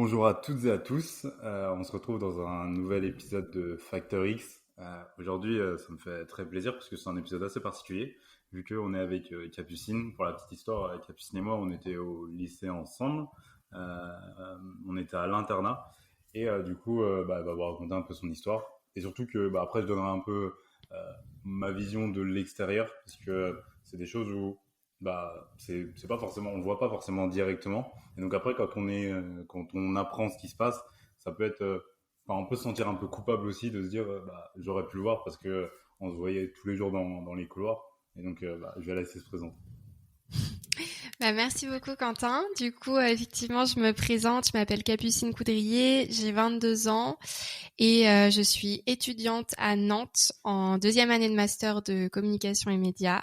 Bonjour à toutes et à tous. On se retrouve dans un nouvel épisode de Factor X. Aujourd'hui, ça me fait très plaisir parce que c'est un épisode assez particulier, vu qu'on est avec Capucine. Pour la petite histoire, Capucine et moi, on était au lycée ensemble. On était à l'internat. Et du coup, elle va vous raconter un peu son histoire. Et surtout que après, je donnerai un peu euh, ma vision de l'extérieur, parce que c'est des choses où c'est pas forcément, on le voit pas forcément directement. Et donc après, quand on apprend ce qui se passe, ça peut être, on peut se sentir un peu coupable aussi de se dire, j'aurais pu le voir parce que on se voyait tous les jours dans les couloirs. Et donc, je vais la laisser se présenter. Merci beaucoup Quentin. Du coup, effectivement, je me présente, je m'appelle Capucine Coudrier, j'ai 22 ans et je suis étudiante à Nantes en deuxième année de master de communication et médias.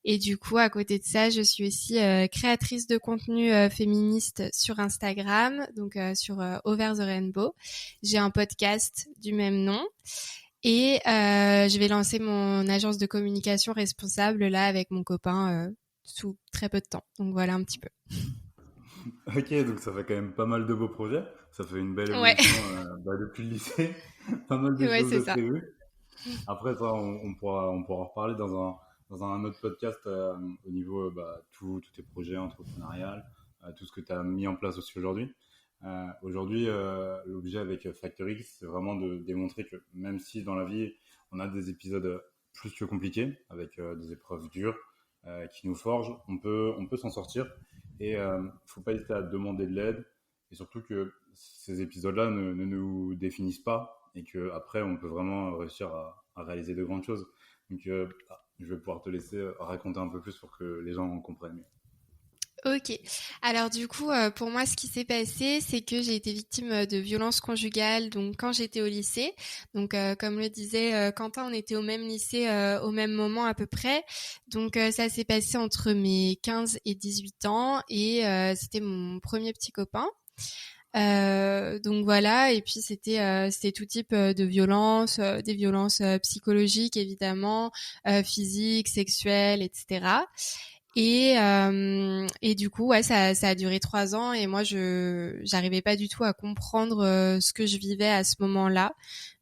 Et du coup, à côté de ça, je suis aussi créatrice de contenu féministe sur Instagram, donc sur Over the Rainbow. J'ai un podcast du même nom. Et je vais lancer mon agence de communication responsable là avec mon copain sous très peu de temps. Donc voilà un petit peu. Ok, donc ça fait quand même pas mal de beaux projets. Ça fait une belle Ouais, évolution depuis le lycée. Pas mal de ouais, choses c'est de ça. prévues. Après ça, on pourra en reparler dans un autre podcast au niveau tous tes projets entrepreneuriales, tout ce que tu as mis en place aussi aujourd'hui. Aujourd'hui, l'objet avec Factor X, c'est vraiment de démontrer que même si dans la vie, on a des épisodes plus que compliqués, avec des épreuves dures qui nous forgent, on peut s'en sortir. Et faut pas hésiter à demander de l'aide. Et surtout que ces épisodes-là ne nous définissent pas et qu'après, on peut vraiment réussir à réaliser de grandes choses. Donc, je vais pouvoir te laisser raconter un peu plus pour que les gens comprennent mieux. Ok. Alors du coup, pour moi, ce qui s'est passé, c'est que j'ai été victime de violences conjugales. Donc quand j'étais au lycée, donc comme le disait Quentin, on était au même lycée au même moment à peu près. Donc ça s'est passé entre mes 15 et 18 ans et c'était mon premier petit copain. Donc voilà, et puis c'était tout type de violences, des violences psychologiques évidemment, physiques, sexuelles, etc. Et du coup, ouais, ça a duré 3 ans et moi, j'arrivais pas du tout à comprendre ce que je vivais à ce moment-là,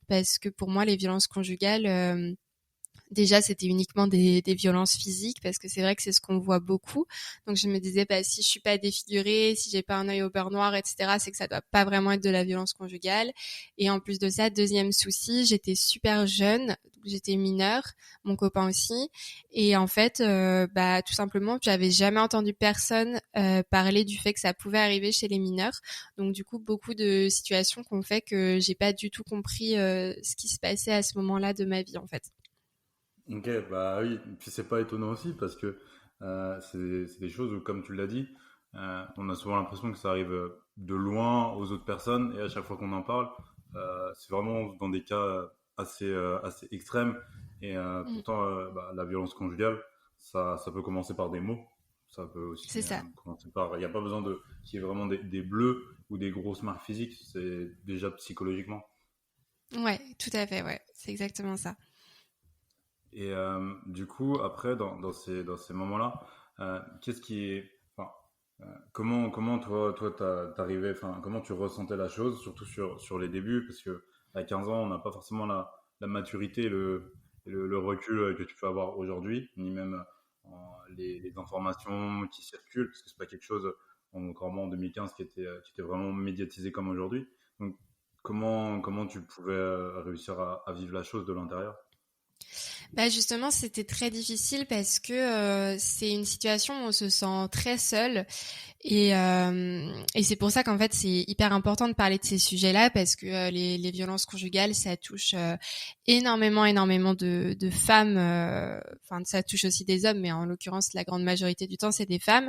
parce que pour moi, les violences conjugales, déjà, c'était uniquement des violences physiques, parce que c'est vrai que c'est ce qu'on voit beaucoup. Donc je me disais, si je suis pas défigurée, si j'ai pas un œil au beurre noir, etc., c'est que ça doit pas vraiment être de la violence conjugale. Et en plus de ça, deuxième souci, j'étais super jeune, donc j'étais mineure, mon copain aussi. Et en fait, tout simplement, j'avais jamais entendu personne parler du fait que ça pouvait arriver chez les mineurs. Donc du coup, beaucoup de situations qui ont fait que j'ai pas du tout compris ce qui se passait à ce moment-là de ma vie, en fait. Ok, bah oui, puis c'est pas étonnant aussi parce que c'est des choses où, comme tu l'as dit, on a souvent l'impression que ça arrive de loin aux autres personnes et à chaque fois qu'on en parle, c'est vraiment dans des cas assez extrêmes et Mm. pourtant la violence conjugale, ça peut commencer par des mots, ça peut aussi C'est ça. commencer par, il n'y a pas besoin de qu'il y ait vraiment des bleus ou des grosses marques physiques, c'est déjà psychologiquement. Ouais, tout à fait, ouais. C'est exactement ça. Et du coup, après, dans ces moments-là, qu'est-ce qui est, enfin, comment toi, t'arrivais, enfin, comment tu ressentais la chose, surtout sur les débuts, parce que à 15 ans, on n'a pas forcément la maturité, le recul que tu peux avoir aujourd'hui, ni même les informations qui circulent, parce que c'est pas quelque chose, encore moins en 2015, qui était vraiment médiatisé comme aujourd'hui. Donc, comment tu pouvais réussir à vivre la chose de l'intérieur? Justement, c'était très difficile parce que c'est une situation où on se sent très seul. Et c'est pour ça qu'en fait c'est hyper important de parler de ces sujets-là, parce que les violences conjugales, ça touche énormément de femmes. Enfin, ça touche aussi des hommes, mais en l'occurrence la grande majorité du temps c'est des femmes.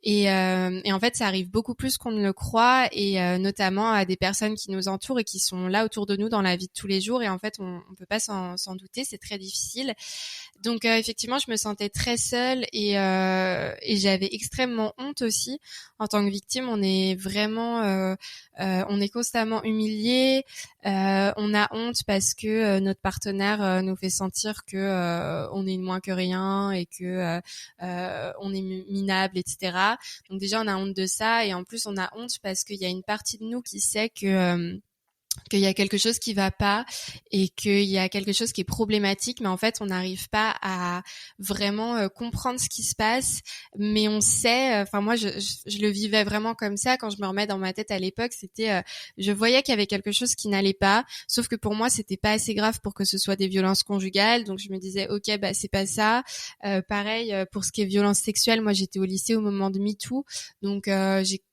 Et en fait ça arrive beaucoup plus qu'on ne le croit, et notamment à des personnes qui nous entourent et qui sont là autour de nous dans la vie de tous les jours. Et en fait on peut pas s'en douter, c'est très difficile. difficile. Donc effectivement, je me sentais très seule et j'avais extrêmement honte aussi. En tant que victime, on est vraiment, on est constamment humilié. On a honte parce que notre partenaire nous fait sentir que on est moins que rien et que on est minable, etc. Donc déjà, on a honte de ça et en plus, on a honte parce qu'il y a une partie de nous qui sait que qu'il y a quelque chose qui va pas et qu'il y a quelque chose qui est problématique, mais en fait on n'arrive pas à vraiment comprendre ce qui se passe, mais on sait, enfin moi je le vivais vraiment comme ça quand je me remets dans ma tête à l'époque, c'était je voyais qu'il y avait quelque chose qui n'allait pas, sauf que pour moi c'était pas assez grave pour que ce soit des violences conjugales, donc je me disais ok bah c'est pas ça. Pareil pour ce qui est violence sexuelle, moi j'étais au lycée au moment de MeToo, donc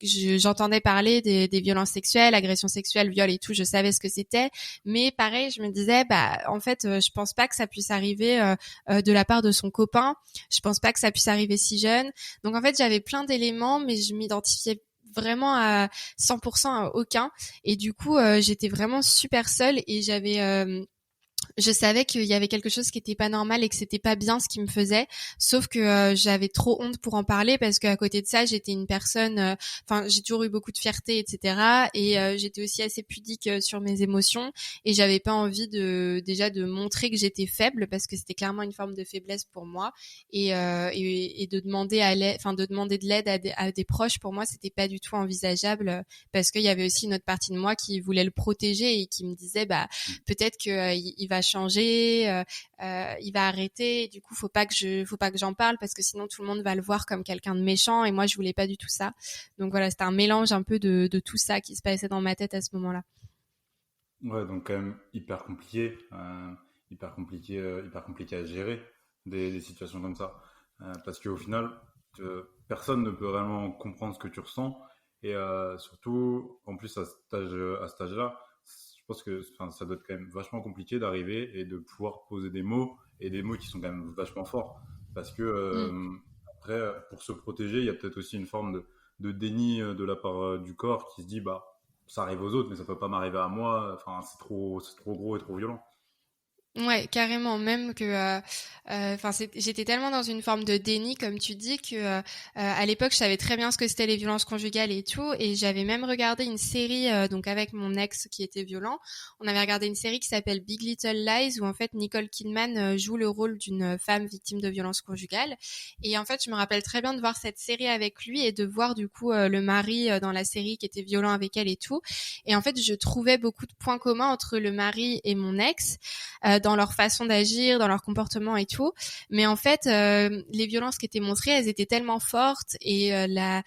j'entendais parler des violences sexuelles, agressions sexuelles, viols et tout, je savais ce que c'était, mais pareil je me disais bah en fait je pense pas que ça puisse arriver de la part de son copain, je pense pas que ça puisse arriver si jeune, donc en fait j'avais plein d'éléments mais je m'identifiais vraiment à 100% à aucun et du coup j'étais vraiment super seule et je savais qu'il y avait quelque chose qui était pas normal et que c'était pas bien ce qu'il me faisait, sauf que j'avais trop honte pour en parler parce qu'à côté de ça j'étais une personne, enfin j'ai toujours eu beaucoup de fierté etc et j'étais aussi assez pudique sur mes émotions et j'avais pas envie de montrer que j'étais faible parce que c'était clairement une forme de faiblesse pour moi et de demander de demander de l'aide à des proches, pour moi c'était pas du tout envisageable parce qu'il y avait aussi une autre partie de moi qui voulait le protéger et qui me disait bah peut-être que il va changer, il va arrêter. Et du coup, faut pas que j'en parle parce que sinon tout le monde va le voir comme quelqu'un de méchant. Et moi, je voulais pas du tout ça. Donc voilà, c'était un mélange un peu de tout ça qui se passait dans ma tête à ce moment-là. Ouais, donc quand même hyper compliqué à gérer des situations comme ça. Parce qu'au final, personne ne peut réellement comprendre ce que tu ressens. Et surtout, en plus, à cet âge-là, je pense que enfin, ça doit être quand même vachement compliqué d'arriver et de pouvoir poser des mots, et des mots qui sont quand même vachement forts. Parce que, Mm. après, pour se protéger, il y a peut-être aussi une forme de déni de la part du corps qui se dit, bah, ça arrive aux autres, mais ça peut pas m'arriver à moi. Enfin, c'est trop gros et trop violent. Ouais, carrément. Même que, enfin, j'étais tellement dans une forme de déni, comme tu dis, que à l'époque, je savais très bien ce que c'était les violences conjugales et tout, et j'avais même regardé une série, donc avec mon ex qui était violent. On avait regardé une série qui s'appelle Big Little Lies, où en fait Nicole Kidman joue le rôle d'une femme victime de violences conjugales. Et en fait, je me rappelle très bien de voir cette série avec lui et de voir du coup le mari dans la série qui était violent avec elle et tout. Et en fait, je trouvais beaucoup de points communs entre le mari et mon ex. Dans leur façon d'agir, dans leur comportement et tout. Mais en fait, les violences qui étaient montrées, elles étaient tellement fortes et la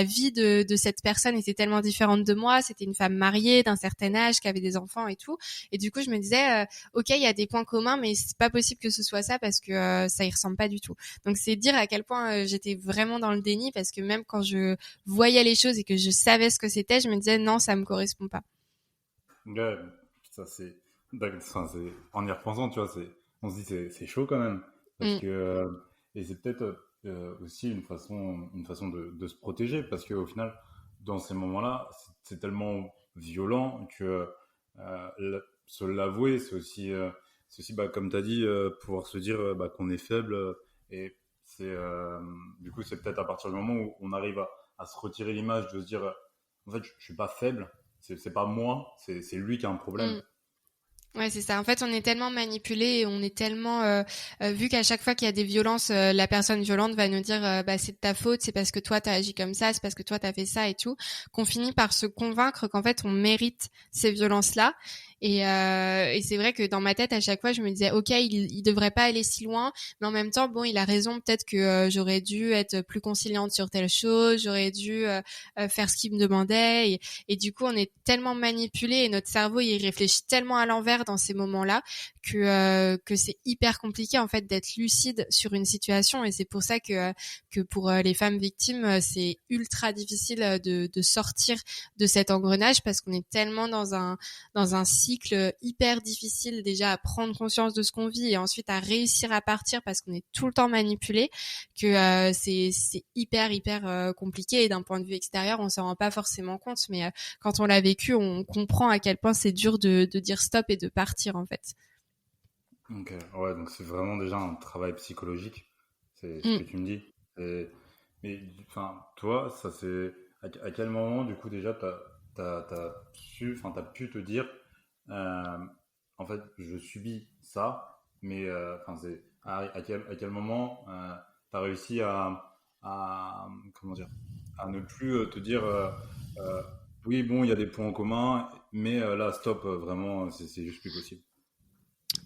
vie de cette personne était tellement différente de moi. C'était une femme mariée d'un certain âge qui avait des enfants et tout. Et du coup, je me disais, ok, il y a des points communs, mais c'est pas possible que ce soit ça parce que ça y ressemble pas du tout. Donc c'est dire à quel point j'étais vraiment dans le déni parce que même quand je voyais les choses et que je savais ce que c'était, je me disais non, ça me correspond pas. Ouais, ça enfin, en y repensant, tu vois, on se dit c'est chaud quand même. Parce Mm. que, et c'est peut-être aussi une façon de se protéger. Parce qu'au final, dans ces moments-là, c'est tellement violent que se l'avouer, c'est aussi bah, comme tu as dit, pouvoir se dire bah, qu'on est faible. Et du coup, c'est peut-être à partir du moment où on arrive à se retirer l'image, de se dire en fait, je suis pas faible, c'est pas moi, c'est lui qui a un problème. Mm. Ouais, c'est ça. En fait, on est tellement manipulé et on est tellement vu qu'à chaque fois qu'il y a des violences, la personne violente va nous dire bah c'est de ta faute, c'est parce que toi t'as agi comme ça, c'est parce que toi t'as fait ça et tout, qu'on finit par se convaincre qu'en fait on mérite ces violences-là. Et c'est vrai que dans ma tête à chaque fois je me disais ok il devrait pas aller si loin, mais en même temps bon il a raison, peut-être que j'aurais dû être plus conciliante sur telle chose, j'aurais dû faire ce qu'il me demandait et du coup on est tellement manipulé et notre cerveau il réfléchit tellement à l'envers dans ces moments-là que c'est hyper compliqué en fait d'être lucide sur une situation et c'est pour ça que pour les femmes victimes c'est ultra difficile de sortir de cet engrenage parce qu'on est tellement dans un cycle hyper difficile déjà à prendre conscience de ce qu'on vit et ensuite à réussir à partir parce qu'on est tout le temps manipulé que c'est hyper compliqué et d'un point de vue extérieur on s'en rend pas forcément compte mais quand on l'a vécu on comprend à quel point c'est dur de dire stop et de partir en fait. Ok, ouais, donc c'est vraiment déjà un travail psychologique, c'est ce Mm. que tu me dis. Et- mais enfin, toi, ça c'est à quel moment du coup déjà t'as su, enfin t'as pu te dire, euh, en fait, je subis ça, mais enfin c'est à quel moment t'as réussi comment dire, à ne plus te dire, euh, oui bon, il y a des points en commun, mais là stop, vraiment, c'est juste plus possible.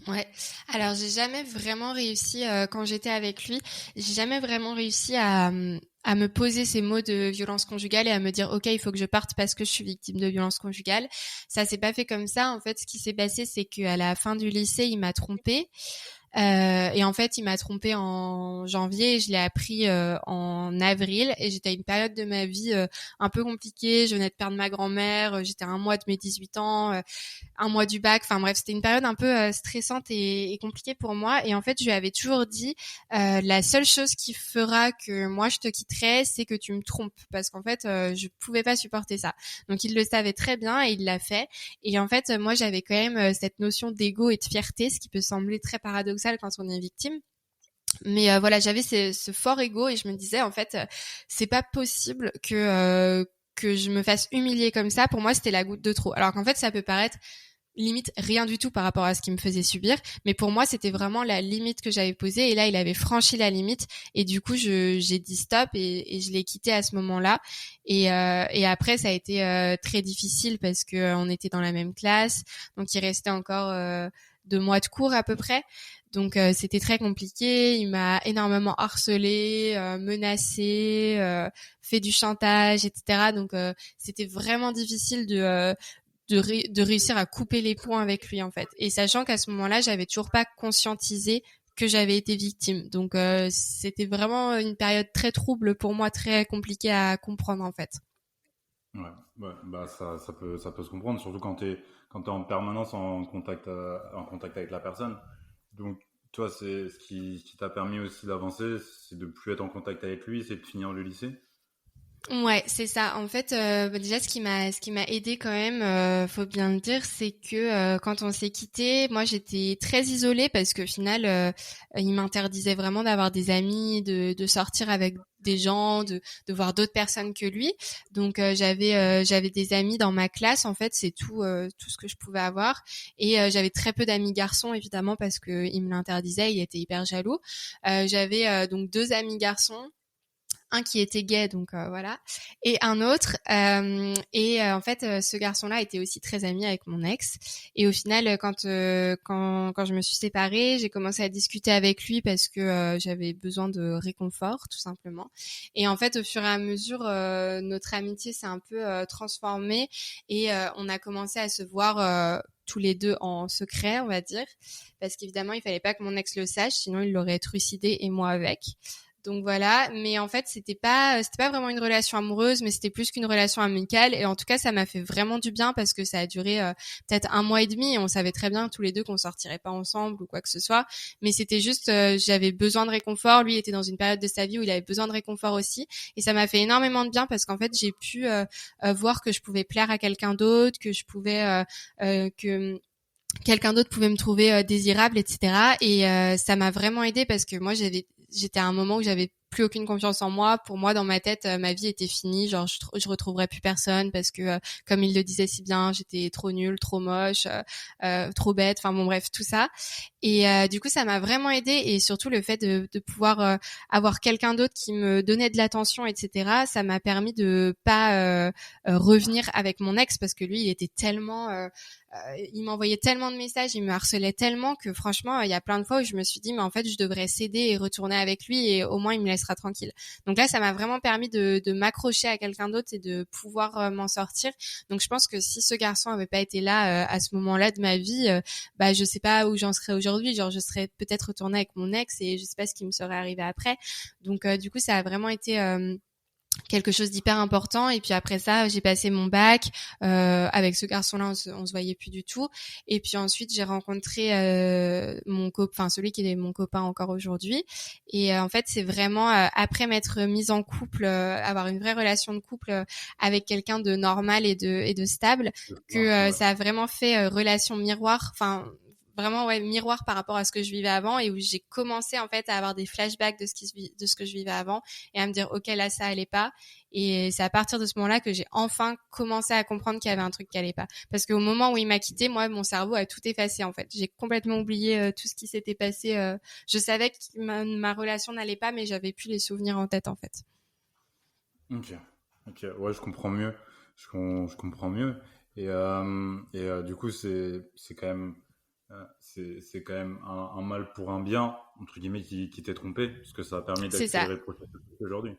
Ouais. Alors j'ai jamais vraiment réussi quand j'étais avec lui, j'ai jamais vraiment réussi à me poser ces mots de violence conjugale et à me dire ok il faut que je parte parce que je suis victime de violence conjugale. Ça s'est pas fait comme ça. En fait, ce qui s'est passé, c'est qu'à la fin du lycée, il m'a trompée. Et en fait, il m'a trompée en janvier et je l'ai appris en avril. Et j'étais à une période de ma vie un peu compliquée. Je venais de perdre ma grand-mère. J'étais à un mois de mes 18 ans, un mois du bac. Enfin bref, c'était une période un peu stressante et compliquée pour moi. Et en fait, je lui avais toujours dit, la seule chose qui fera que moi je te quitterai, c'est que tu me trompes. Parce qu'en fait, je pouvais pas supporter ça. Donc il le savait très bien et il l'a fait. Et en fait, moi j'avais quand même cette notion d'ego et de fierté, ce qui peut sembler très paradoxal quand on est victime. Mais voilà, j'avais ce fort ego et je me disais en fait, c'est pas possible que je me fasse humilier comme ça. Pour moi, c'était la goutte de trop. Alors qu'en fait, ça peut paraître limite rien du tout par rapport à ce qu'il me faisait subir, mais pour moi c'était vraiment la limite que j'avais posée et là il avait franchi la limite et du coup j'ai dit stop et je l'ai quitté à ce moment-là et après ça a été très difficile parce que on était dans la même classe, donc il restait encore 2 mois de cours à peu près. Donc c'était très compliqué, il m'a énormément harcelé, menacé, fait du chantage, etc. Donc c'était vraiment difficile de réussir à couper les ponts avec lui en fait. Et sachant qu'à ce moment-là, j'avais toujours pas conscientisé que j'avais été victime. Donc c'était vraiment une période très trouble pour moi, très compliquée à comprendre en fait. Ouais, ouais, bah ça peut se comprendre, surtout quand t'es en permanence en contact avec la personne. Donc, toi, c'est ce qui t'a permis aussi d'avancer, c'est de plus être en contact avec lui, c'est de finir le lycée. Ouais, c'est ça. En fait, déjà ce qui m'a aidé quand même, faut bien le dire, c'est que quand on s'est quitté, moi j'étais très isolée parce qu'au final, il m'interdisait vraiment d'avoir des amis, de sortir avec des gens, de voir d'autres personnes que lui. Donc j'avais des amis dans ma classe. En fait, c'est tout ce que je pouvais avoir. Et j'avais très peu d'amis garçons évidemment parce que il me l'interdisait. Il était hyper jaloux. J'avais donc 2 amis garçons, un qui était gay, donc voilà, et un autre. En fait, ce garçon-là était aussi très ami avec mon ex. Et au final, quand je me suis séparée, j'ai commencé à discuter avec lui parce que j'avais besoin de réconfort, tout simplement. Et en fait, au fur et à mesure, notre amitié s'est un peu transformée et on a commencé à se voir. Tous les deux en secret, on va dire, parce qu'évidemment, il fallait pas que mon ex le sache, sinon il l'aurait trucidé et moi avec. Donc voilà, mais en fait c'était pas vraiment une relation amoureuse, mais c'était plus qu'une relation amicale. Et en tout cas, ça m'a fait vraiment du bien parce que ça a duré peut-être un mois et demi et on savait très bien tous les deux qu'on sortirait pas ensemble ou quoi que ce soit. Mais c'était juste, j'avais besoin de réconfort. Lui était dans une période de sa vie où il avait besoin de réconfort aussi, et ça m'a fait énormément de bien parce qu'en fait j'ai pu voir que je pouvais plaire à quelqu'un d'autre, que je pouvais que quelqu'un d'autre pouvait me trouver désirable, etc. Et ça m'a vraiment aidée parce que moi j'étais à un moment où j'avais plus aucune confiance en moi. Pour moi, dans ma tête, ma vie était finie. Genre, je retrouverais plus personne parce que, comme il le disait si bien, j'étais trop nulle, trop moche, trop bête. Enfin bon, bref, tout ça. Et du coup, ça m'a vraiment aidée. Et surtout, le fait de pouvoir avoir quelqu'un d'autre qui me donnait de l'attention, etc., ça m'a permis de pas revenir avec mon ex parce que lui, il était tellement il m'envoyait tellement de messages, il me harcelait tellement que franchement, il y a plein de fois où je me suis dit, mais en fait, je devrais céder et retourner avec lui et au moins il me laissera tranquille. Donc là, ça m'a vraiment permis de m'accrocher à quelqu'un d'autre et de pouvoir m'en sortir. Donc je pense que si ce garçon avait pas été là à ce moment-là de ma vie, bah je sais pas où j'en serais aujourd'hui. Genre je serais peut-être retournée avec mon ex et je sais pas ce qui me serait arrivé après. Donc du coup, ça a vraiment été quelque chose d'hyper important. Et puis après ça, j'ai passé mon bac avec ce garçon-là, on se voyait plus du tout. Et puis ensuite, j'ai rencontré mon copain, enfin celui qui est mon copain encore aujourd'hui. Et en fait, c'est vraiment après m'être mise en couple, avoir une vraie relation de couple avec quelqu'un de normal et de stable, que Ouais. ça a vraiment fait relation miroir. Enfin, vraiment ouais miroir par rapport à ce que je vivais avant et où j'ai commencé en fait à avoir des flashbacks de ce que je vivais avant et à me dire ok là ça allait pas et c'est à partir de ce moment-là que j'ai enfin commencé à comprendre qu'il y avait un truc qui allait pas parce qu'au moment où il m'a quitté moi mon cerveau a tout effacé en fait j'ai complètement oublié tout ce qui s'était passé je savais que ma relation n'allait pas mais j'avais plus les souvenirs en tête en fait. Ok, ok, ouais, je comprends mieux. Je comprends mieux. Du coup, c'est quand même, c'est quand même un mal pour un bien, entre guillemets, qui t'est trompé, parce que ça a permis C'est ça. d'accélérer le processus aujourd'hui.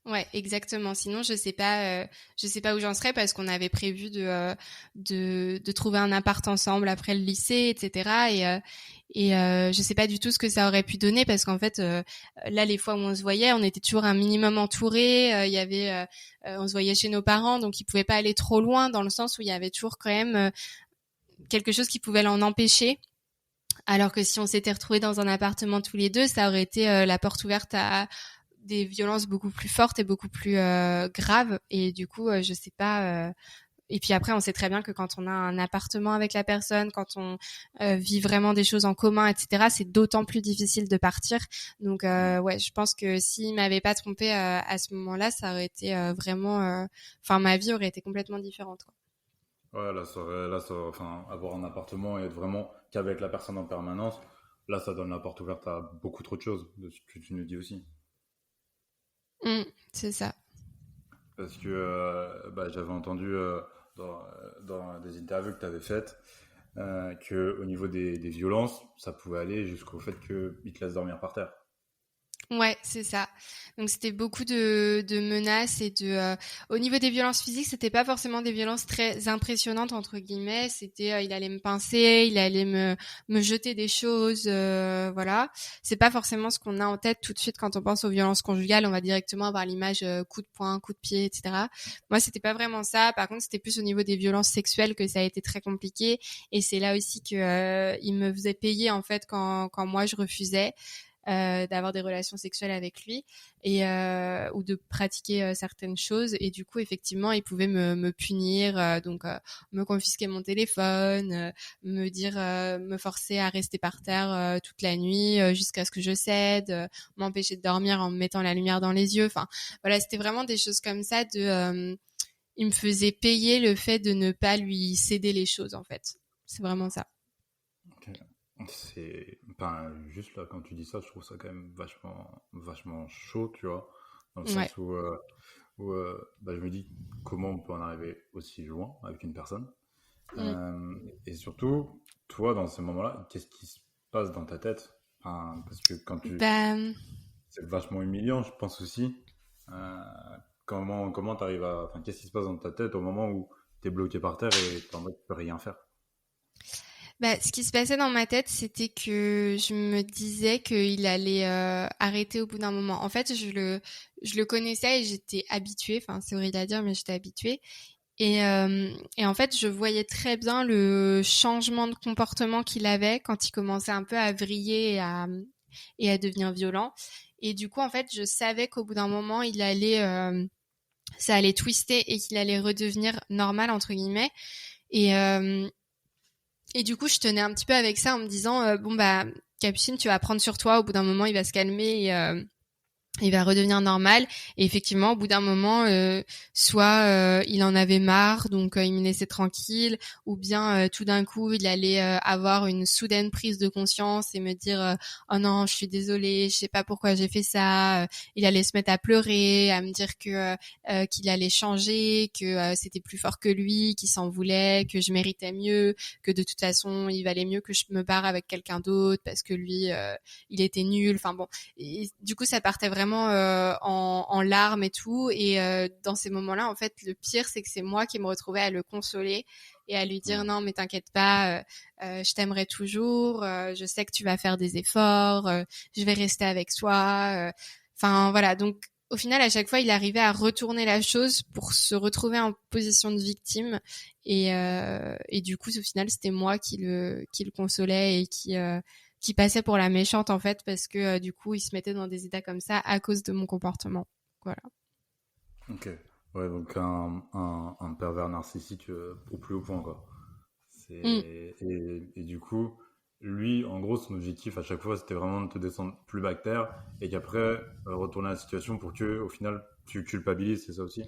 Ouais, exactement. Sinon, je sais pas où j'en serais parce qu'on avait prévu de trouver un appart ensemble après le lycée, etc. Je sais pas du tout ce que ça aurait pu donner parce qu'en fait, là, les fois où on se voyait, on était toujours un minimum entourés. Il y avait, on se voyait chez nos parents, donc ils pouvaient pas aller trop loin dans le sens où il y avait toujours quand même quelque chose qui pouvait l'en empêcher. Alors que si on s'était retrouvés dans un appartement tous les deux, ça aurait été la porte ouverte à des violences beaucoup plus fortes et beaucoup plus graves. Et du coup, je sais pas. Et puis après, on sait très bien que quand on a un appartement avec la personne, quand on vit vraiment des choses en commun, etc., c'est d'autant plus difficile de partir. Donc, ouais, je pense que s'il m'avait pas trompé à ce moment-là, ça aurait été vraiment. Enfin, ma vie aurait été complètement différente, quoi. Ouais, enfin, avoir un appartement et être vraiment qu'avec la personne en permanence, là, ça donne la porte ouverte à beaucoup trop de choses, de ce que tu nous dis aussi. Mm, c'est ça. Parce que j'avais entendu dans des interviews que tu avais faites que au niveau des violences, ça pouvait aller jusqu'au fait qu'ils te laissent dormir par terre. Ouais, c'est ça. Donc c'était beaucoup de menaces et au niveau des violences physiques, c'était pas forcément des violences très impressionnantes entre guillemets. C'était il allait me pincer, il allait me jeter des choses, voilà. C'est pas forcément ce qu'on a en tête tout de suite quand on pense aux violences conjugales. On va directement avoir l'image coup de poing, coup de pied, etc. Moi, c'était pas vraiment ça. Par contre, c'était plus au niveau des violences sexuelles que ça a été très compliqué. Et c'est là aussi que il me faisait payer en fait quand moi je refusais d'avoir des relations sexuelles avec lui et ou de pratiquer certaines choses et du coup effectivement il pouvait me punir donc me confisquer mon téléphone me dire me forcer à rester par terre toute la nuit jusqu'à ce que je cède m'empêcher de dormir en me mettant la lumière dans les yeux enfin voilà c'était vraiment des choses comme ça il me faisait payer le fait de ne pas lui céder les choses en fait c'est vraiment ça. Ok. Enfin, juste là, quand tu dis ça, je trouve ça quand même vachement chaud, tu vois, dans le Ouais. sens où je me dis comment on peut en arriver aussi loin avec une personne. Mm. Et surtout, toi, dans ces moments-là, qu'est-ce qui se passe dans ta tête? Enfin, parce que Bah, c'est vachement humiliant, je pense aussi. Euh, comment t'arrives enfin, qu'est-ce qui se passe dans ta tête au moment où t'es bloqué par terre et t'es en mode, tu peux rien faire? ce qui se passait dans ma tête, c'était que je me disais qu'il allait arrêter au bout d'un moment. En fait, je le connaissais et j'étais habituée. Enfin, c'est horrible à dire, mais j'étais habituée. Et en fait, je voyais très bien le changement de comportement qu'il avait quand il commençait un peu à vriller et à devenir violent. Et du coup, en fait, je savais qu'au bout d'un moment, ça allait twister et qu'il allait redevenir normal entre guillemets. Et, euh, Et du coup, je tenais un petit peu avec ça en me disant, bon bah, Capucine, tu vas prendre sur toi. Au bout d'un moment, il va se calmer et il va redevenir normal. Et effectivement, au bout d'un moment, soit il en avait marre, donc il me laissait tranquille, ou bien tout d'un coup, il allait avoir une soudaine prise de conscience et me dire oh non, je suis désolée, je sais pas pourquoi j'ai fait ça. Il allait se mettre à pleurer, à me dire que qu'il allait changer, que c'était plus fort que lui, qu'il s'en voulait, que je méritais mieux, que de toute façon, il valait mieux que je me barre avec quelqu'un d'autre parce que lui, il était nul. Enfin bon. Et du coup, ça partait vraiment en larmes et tout. Et dans ces moments-là, en fait, le pire, c'est que c'est moi qui me retrouvais à le consoler et à lui dire Ouais. non, mais t'inquiète pas, je t'aimerai toujours. Je sais que tu vas faire des efforts. Je vais rester avec toi. Enfin voilà. Donc au final, à chaque fois, il arrivait à retourner la chose pour se retrouver en position de victime. Et du coup, au final, c'était moi qui le consolais et qui passait pour la méchante en fait parce que du coup il se mettait dans des états comme ça à cause de mon comportement. Voilà. Ok. Ouais, donc un pervers narcissique au plus haut point, quoi. Mm. Et du coup, lui, en gros, son objectif à chaque fois, c'était vraiment de te descendre plus bas que terre et qu'après, retourner la situation pour que, au final, tu culpabilises, c'est ça aussi?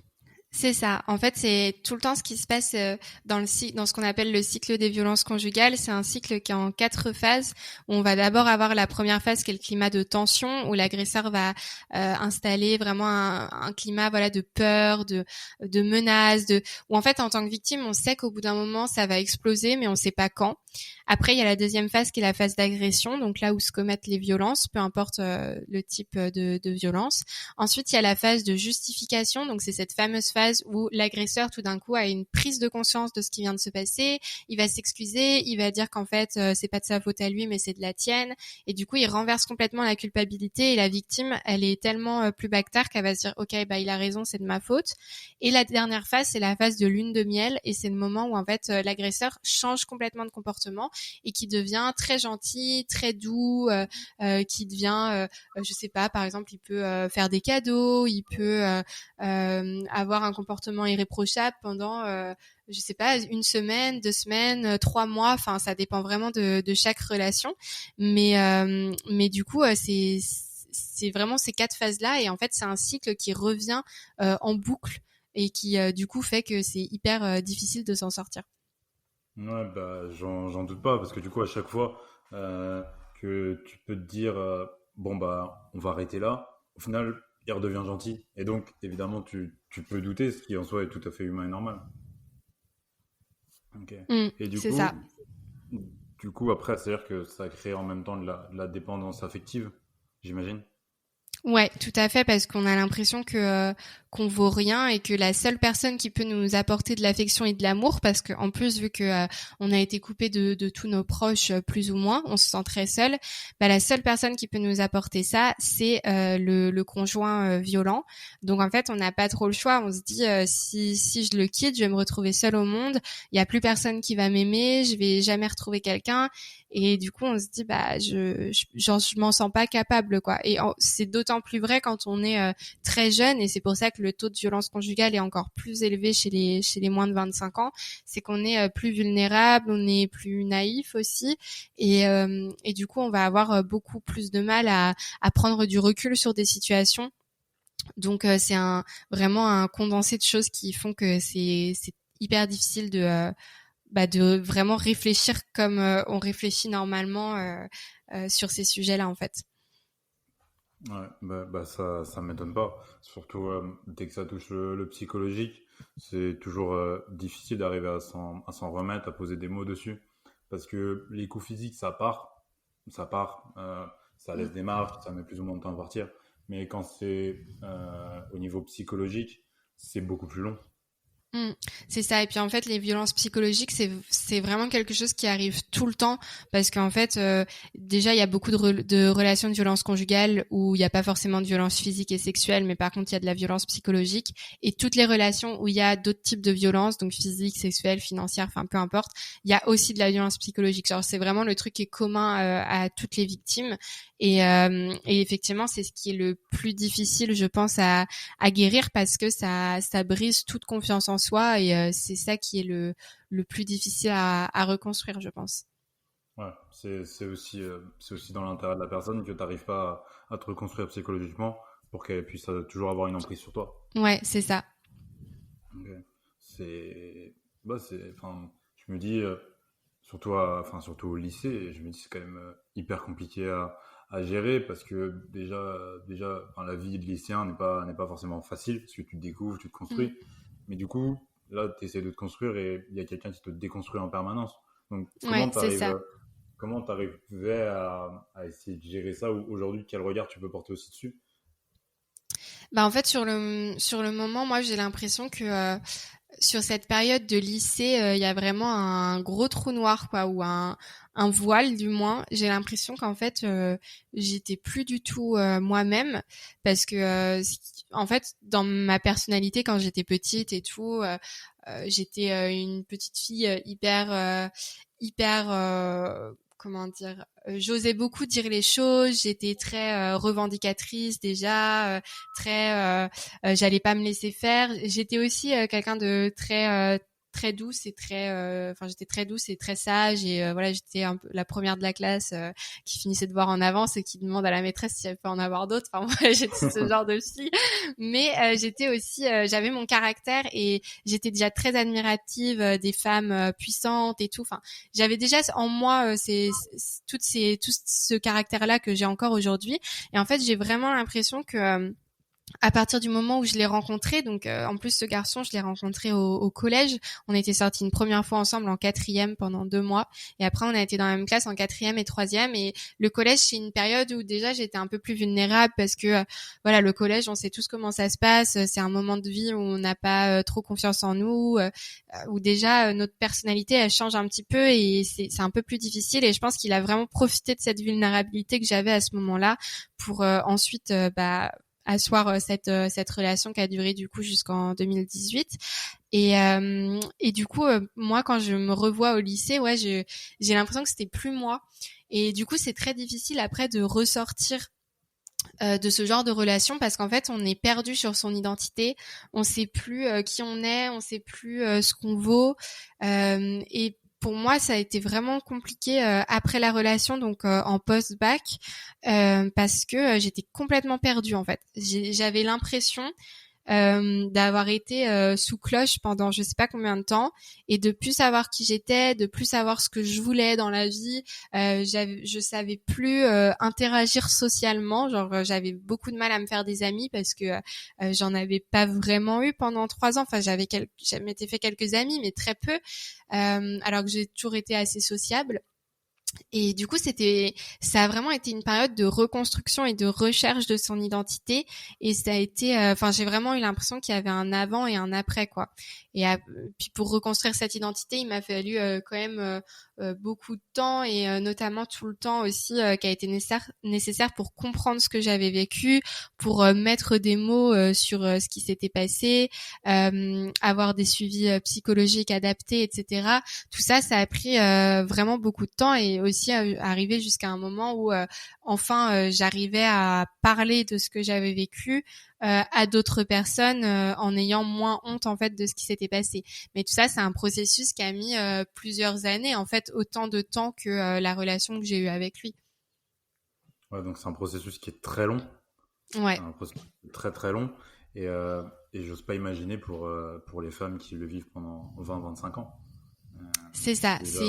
C'est ça. En fait, c'est tout le temps ce qui se passe dans ce qu'on appelle le cycle des violences conjugales. C'est un cycle qui est en 4 phases. Où on va d'abord avoir la première phase qui est le climat de tension, où l'agresseur va installer vraiment un climat voilà de peur, de menace, où en fait en tant que victime, on sait qu'au bout d'un moment ça va exploser, mais on sait pas quand. Après, il y a la deuxième phase qui est la phase d'agression, donc là où se commettent les violences, peu importe le type de violence. Ensuite, il y a la phase de justification, donc c'est cette fameuse phase où l'agresseur tout d'un coup a une prise de conscience de ce qui vient de se passer, il va s'excuser, il va dire qu'en fait c'est pas de sa faute à lui mais c'est de la tienne, et du coup il renverse complètement la culpabilité et la victime elle est tellement plus bactère qu'elle va se dire ok bah il a raison, c'est de ma faute. Et la dernière phase c'est la phase de lune de miel, et c'est le moment où en fait l'agresseur change complètement de comportement et qui devient très gentil, très doux, qui devient je sais pas, par exemple il peut faire des cadeaux, il peut avoir un comportement irréprochable pendant je sais pas, 1 semaine, 2 semaines, 3 mois, enfin ça dépend vraiment de chaque relation, mais du coup c'est vraiment ces 4 phases là, et en fait c'est un cycle qui revient en boucle et qui du coup fait que c'est hyper difficile de s'en sortir. Ouais, bah, j'en doute pas, parce que du coup, à chaque fois que tu peux te dire, bon, bah, on va arrêter là, au final, il redevient gentil. Et donc, évidemment, tu peux douter, ce qui en soi est tout à fait humain et normal. Ok. Et C'est ça. du coup, après, c'est-à-dire que ça crée en même temps de la dépendance affective, j'imagine. Ouais, tout à fait, parce qu'on a l'impression que qu'on vaut rien et que la seule personne qui peut nous apporter de l'affection et de l'amour, parce que en plus vu que on a été coupé de tous nos proches plus ou moins, on se sent très seul. Bah la seule personne qui peut nous apporter ça, c'est le conjoint violent. Donc en fait, on n'a pas trop le choix. On se dit si je le quitte, je vais me retrouver seule au monde. Il y a plus personne qui va m'aimer. Je vais jamais retrouver quelqu'un. Et du coup, on se dit, bah, je m'en sens pas capable, quoi. Et c'est d'autant plus vrai quand on est très jeune, et c'est pour ça que le taux de violence conjugale est encore plus élevé chez les moins de 25 ans. C'est qu'on est plus vulnérable, on est plus naïf aussi, et du coup, on va avoir beaucoup plus de mal à prendre du recul sur des situations. Donc, c'est vraiment un condensé de choses qui font que c'est hyper difficile de vraiment réfléchir comme on réfléchit normalement sur ces sujets-là en fait. Ouais, bah ça m'étonne pas. Surtout dès que ça touche le psychologique, c'est toujours difficile d'arriver à s'en remettre, à poser des mots dessus. Parce que les coups physiques, ça part, ça laisse des marques, ça met plus ou moins de temps à partir. Mais quand c'est au niveau psychologique, c'est beaucoup plus long. Mm, c'est ça. Et puis en fait, les violences psychologiques, c'est vraiment quelque chose qui arrive tout le temps, parce qu'en fait, déjà, il y a beaucoup de relations de violence conjugale où il n'y a pas forcément de violence physique et sexuelle, mais par contre, il y a de la violence psychologique. Et toutes les relations où il y a d'autres types de violences, donc physique, sexuelle, financière, enfin peu importe, il y a aussi de la violence psychologique. Genre, c'est vraiment le truc qui est commun à toutes les victimes. Et effectivement, c'est ce qui est le plus difficile, je pense, à guérir, parce que ça brise toute confiance en soi, et c'est ça qui est le plus difficile à reconstruire, je pense. Ouais, c'est aussi dans l'intérêt de la personne que tu n'arrives pas à te reconstruire psychologiquement pour qu'elle puisse toujours avoir une emprise sur toi. Ouais, c'est ça. Ok. C'est, enfin, je me dis, surtout au lycée, je me dis c'est quand même hyper compliqué à gérer parce que déjà, enfin, la vie de lycéen n'est pas forcément facile parce que tu te découvres, tu te Mm. construis. Mais du coup, là, tu essaies de te construire et il y a quelqu'un qui te déconstruit en permanence. Donc, Ouais, c'est ça. comment t'arrivais à essayer de gérer ça ou aujourd'hui, quel regard tu peux porter aussi dessus? Bah en fait sur le moment, moi j'ai l'impression que sur cette période de lycée, il y a vraiment un gros trou noir, quoi, ou un voile du moins. J'ai l'impression qu'en fait, j'étais plus du tout moi-même, parce que en fait, dans ma personnalité quand j'étais petite et tout, j'étais une petite fille hyper comment dire, j'osais beaucoup dire les choses, j'étais très revendicatrice déjà, très j'allais pas me laisser faire. J'étais aussi quelqu'un de très très douce et j'étais très douce et très sage et voilà, j'étais un peu la première de la classe qui finissait de voir en avance et qui demande à la maîtresse si elle peut en avoir d'autres. Enfin, moi, j'étais ce genre de fille. Mais j'étais aussi, j'avais mon caractère et j'étais déjà très admirative des femmes puissantes et tout. Enfin, j'avais déjà en moi tout ce caractère-là que j'ai encore aujourd'hui. Et en fait, j'ai vraiment l'impression que à partir du moment où je l'ai rencontré, donc en plus ce garçon, je l'ai rencontré au collège. On était sortis une première fois ensemble en 4e pendant 2 mois, et après on a été dans la même classe en 4e et 3e. Et le collège, c'est une période où déjà j'étais un peu plus vulnérable parce que voilà, le collège, on sait tous comment ça se passe. C'est un moment de vie où on n'a pas trop confiance en nous, où déjà notre personnalité elle change un petit peu et c'est un peu plus difficile. Et je pense qu'il a vraiment profité de cette vulnérabilité que j'avais à ce moment-là pour ensuite asseoir cette relation qui a duré du coup jusqu'en 2018. Et du coup moi quand je me revois au lycée, ouais, j'ai l'impression que c'était plus moi. Et du coup c'est très difficile après de ressortir de ce genre de relation parce qu'en fait on est perdu sur son identité, on sait plus qui on est, on sait plus ce qu'on vaut, et pour moi, ça a été vraiment compliqué après la relation, donc en post-bac, parce que j'étais complètement perdue en fait. J'avais l'impression d'avoir été sous cloche pendant je sais pas combien de temps et de plus savoir qui j'étais, de plus savoir ce que je voulais dans la vie. Je savais plus interagir socialement, genre j'avais beaucoup de mal à me faire des amis parce que j'en avais pas vraiment eu pendant 3 ans. Enfin, je m'étais fait quelques amis, mais très peu, alors que j'ai toujours été assez sociable. Et du coup, ça a vraiment été une période de reconstruction et de recherche de son identité. Et ça a été, j'ai vraiment eu l'impression qu'il y avait un avant et un après, quoi. Et puis pour reconstruire cette identité, il m'a fallu quand même beaucoup de temps et notamment tout le temps aussi qui a été nécessaire pour comprendre ce que j'avais vécu, pour mettre des mots sur ce qui s'était passé, avoir des suivis psychologiques adaptés, etc. Tout ça, ça a pris vraiment beaucoup de temps et aussi arrivé jusqu'à un moment où enfin j'arrivais à parler de ce que j'avais vécu à d'autres personnes en ayant moins honte en fait de ce qui s'était passé. Mais tout ça, c'est un processus qui a mis plusieurs années, en fait, autant de temps que la relation que j'ai eue avec lui. Ouais, donc c'est un processus qui est très long. Ouais. Un processus très très long. Et, euh, et j'ose pas imaginer pour les femmes qui le vivent pendant 20-25 ans. C'est ça. Déjà.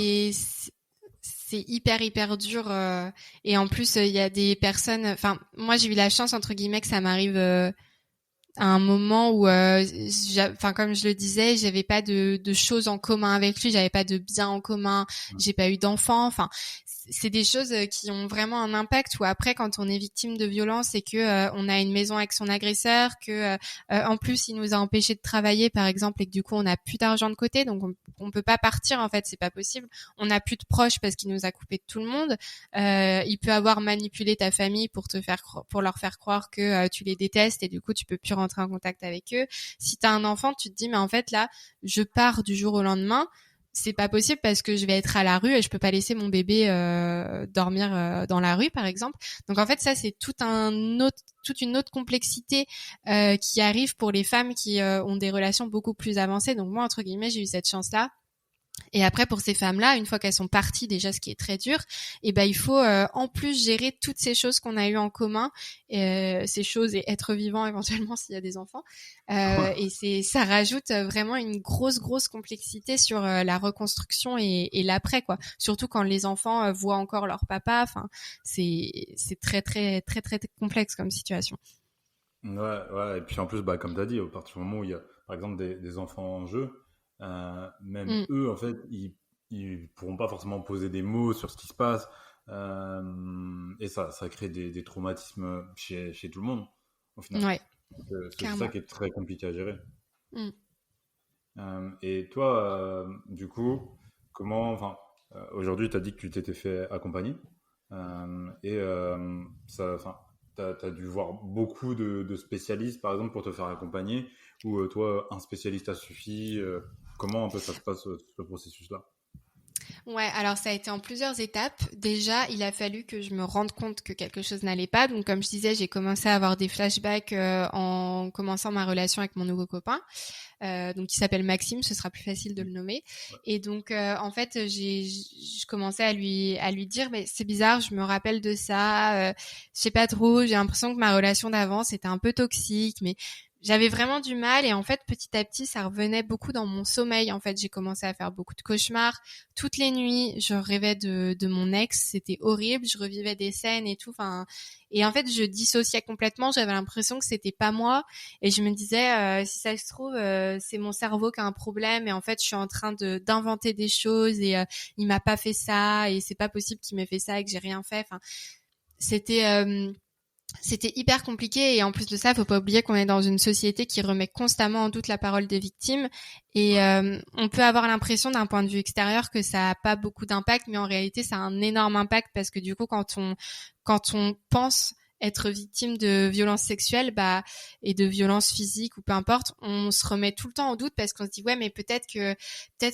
C'est hyper dur. Et en plus, il y a des personnes. Enfin, moi, j'ai eu la chance entre guillemets que ça m'arrive à un moment où, comme je le disais, j'avais pas de choses en commun avec lui, j'avais pas de biens en commun, j'ai pas eu d'enfants. Enfin, c'est des choses qui ont vraiment un impact. Ou après, quand on est victime de violence et que on a une maison avec son agresseur, que en plus il nous a empêché de travailler, par exemple, et que du coup on n'a plus d'argent de côté, donc on peut pas partir. En fait, c'est pas possible. On n'a plus de proches parce qu'il nous a coupé de tout le monde. Il peut avoir manipulé ta famille pour leur faire croire que tu les détestes et du coup tu peux plus rentrer en contact avec eux. Si t'as un enfant, tu te dis mais en fait là, je pars du jour au lendemain. C'est pas possible parce que je vais être à la rue et je peux pas laisser mon bébé dormir dans la rue, par exemple. Donc en fait, ça c'est toute une autre complexité qui arrive pour les femmes qui ont des relations beaucoup plus avancées. Donc moi, entre guillemets, j'ai eu cette chance-là. Et après, pour ces femmes-là, une fois qu'elles sont parties, déjà, ce qui est très dur, et ben il faut en plus gérer toutes ces choses qu'on a eues en commun, ces choses et être vivant éventuellement s'il y a des enfants. Et ça rajoute vraiment une grosse complexité sur la reconstruction et l'après, quoi. Surtout quand les enfants voient encore leur papa. Enfin, c'est très complexe comme situation. Ouais. Et puis en plus, bah, comme tu as dit, à partir du moment où il y a, par exemple, des enfants en jeu, même Mm. eux, en fait, ils pourront pas forcément poser des mots sur ce qui se passe. Et ça crée des traumatismes chez tout le monde, au final. Ouais, Donc, c'est ça clairement. qui est très compliqué à gérer. Mm. Et toi, du coup, enfin, aujourd'hui, tu as dit que tu t'étais fait accompagner. Enfin, t'as dû voir beaucoup de spécialistes, par exemple, pour te faire accompagner, ou toi, un spécialiste a suffi. Comment un peu ça se passe, ce processus-là? Ouais, alors ça a été en plusieurs étapes. Déjà, il a fallu que je me rende compte que quelque chose n'allait pas. Donc, comme je disais, j'ai commencé à avoir des flashbacks en commençant ma relation avec mon nouveau copain. Donc, qui s'appelle Maxime, ce sera plus facile de le nommer. Et donc, en fait, je commençais à lui dire, mais c'est bizarre, je me rappelle de ça. Je sais pas trop. J'ai l'impression que ma relation d'avant c'était un peu toxique, mais j'avais vraiment du mal. Et en fait, petit à petit, ça revenait beaucoup dans mon sommeil. En fait, j'ai commencé à faire beaucoup de cauchemars. Toutes les nuits, je rêvais de mon ex. C'était horrible. Je revivais des scènes et tout. Enfin, et en fait, je dissociais complètement. J'avais l'impression que c'était pas moi. Et je me disais, si ça se trouve, c'est mon cerveau qui a un problème. Et en fait, je suis en train d'inventer des choses. Et il m'a pas fait ça. Et c'est pas possible qu'il m'ait fait ça et que j'ai rien fait. Enfin, c'était c'était hyper compliqué. Et en plus de ça, faut pas oublier qu'on est dans une société qui remet constamment en doute la parole des victimes. Et on peut avoir l'impression d'un point de vue extérieur que ça a pas beaucoup d'impact, mais en réalité, ça a un énorme impact parce que du coup, quand on pense être victime de violences sexuelles, bah, et de violences physiques ou peu importe, on se remet tout le temps en doute parce qu'on se dit ouais, mais peut-être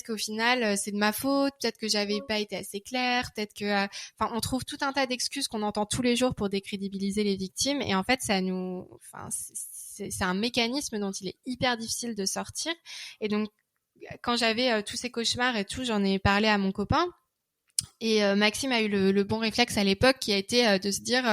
qu'au final c'est de ma faute, peut-être que j'avais pas été assez claire, peut-être que enfin on trouve tout un tas d'excuses qu'on entend tous les jours pour décrédibiliser les victimes. Et en fait ça nous enfin c'est un mécanisme dont il est hyper difficile de sortir. Et donc quand j'avais tous ces cauchemars et tout, j'en ai parlé à mon copain. Et Maxime a eu le bon réflexe à l'époque qui a été de se dire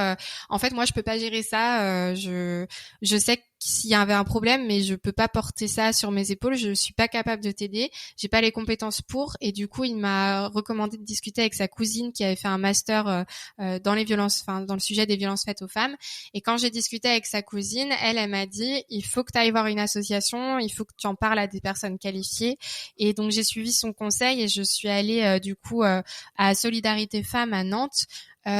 en fait moi je peux pas gérer ça, je sais s'il y avait un problème mais je peux pas porter ça sur mes épaules, je suis pas capable de t'aider, j'ai pas les compétences pour. Et du coup il m'a recommandé de discuter avec sa cousine qui avait fait un master dans les violences, enfin dans le sujet des violences faites aux femmes. Et quand j'ai discuté avec sa cousine, elle m'a dit il faut que tu ailles voir une association, il faut que tu en parles à des personnes qualifiées. Et donc j'ai suivi son conseil et je suis allée du coup à Solidarité Femmes à Nantes,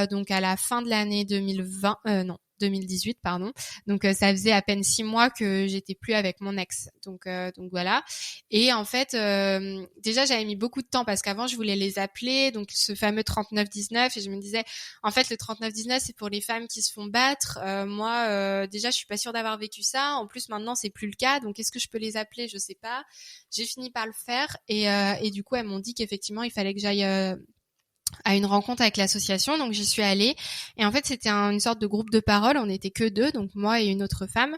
donc à la fin de l'année 2020, non, 2018, pardon. Donc ça faisait à peine 6 mois que j'étais plus avec mon ex. Donc voilà. Et en fait, déjà j'avais mis beaucoup de temps parce qu'avant je voulais les appeler, donc ce fameux 3919, et je me disais en fait le 3919 c'est pour les femmes qui se font battre. Moi déjà je suis pas sûre d'avoir vécu ça. En plus maintenant c'est plus le cas, donc est-ce que je peux les appeler? Je sais pas. J'ai fini par le faire et du coup elles m'ont dit qu'effectivement il fallait que j'aille à une rencontre avec l'association, donc j'y suis allée. Et en fait c'était une sorte de groupe de parole, on n'était que deux, donc moi et une autre femme,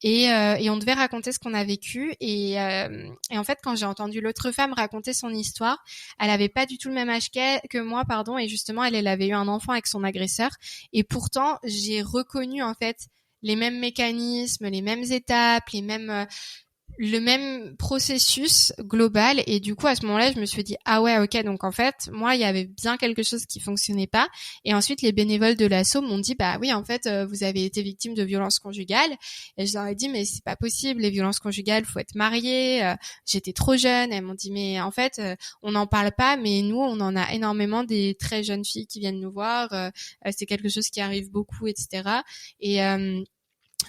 et on devait raconter ce qu'on a vécu. Et en fait quand j'ai entendu l'autre femme raconter son histoire, elle avait pas du tout le même âge que moi, pardon, et justement elle avait eu un enfant avec son agresseur. Et pourtant j'ai reconnu en fait les mêmes mécanismes, les mêmes étapes, le même processus global. Et du coup à ce moment-là je me suis dit ah ouais, ok, donc en fait moi il y avait bien quelque chose qui fonctionnait pas. Et ensuite les bénévoles de l'asso m'ont dit bah oui en fait vous avez été victime de violences conjugales. Et je leur ai dit mais c'est pas possible, les violences conjugales faut être marié, j'étais trop jeune. Elles m'ont dit mais en fait on n'en parle pas, mais nous on en a énormément des très jeunes filles qui viennent nous voir, c'est quelque chose qui arrive beaucoup, etc.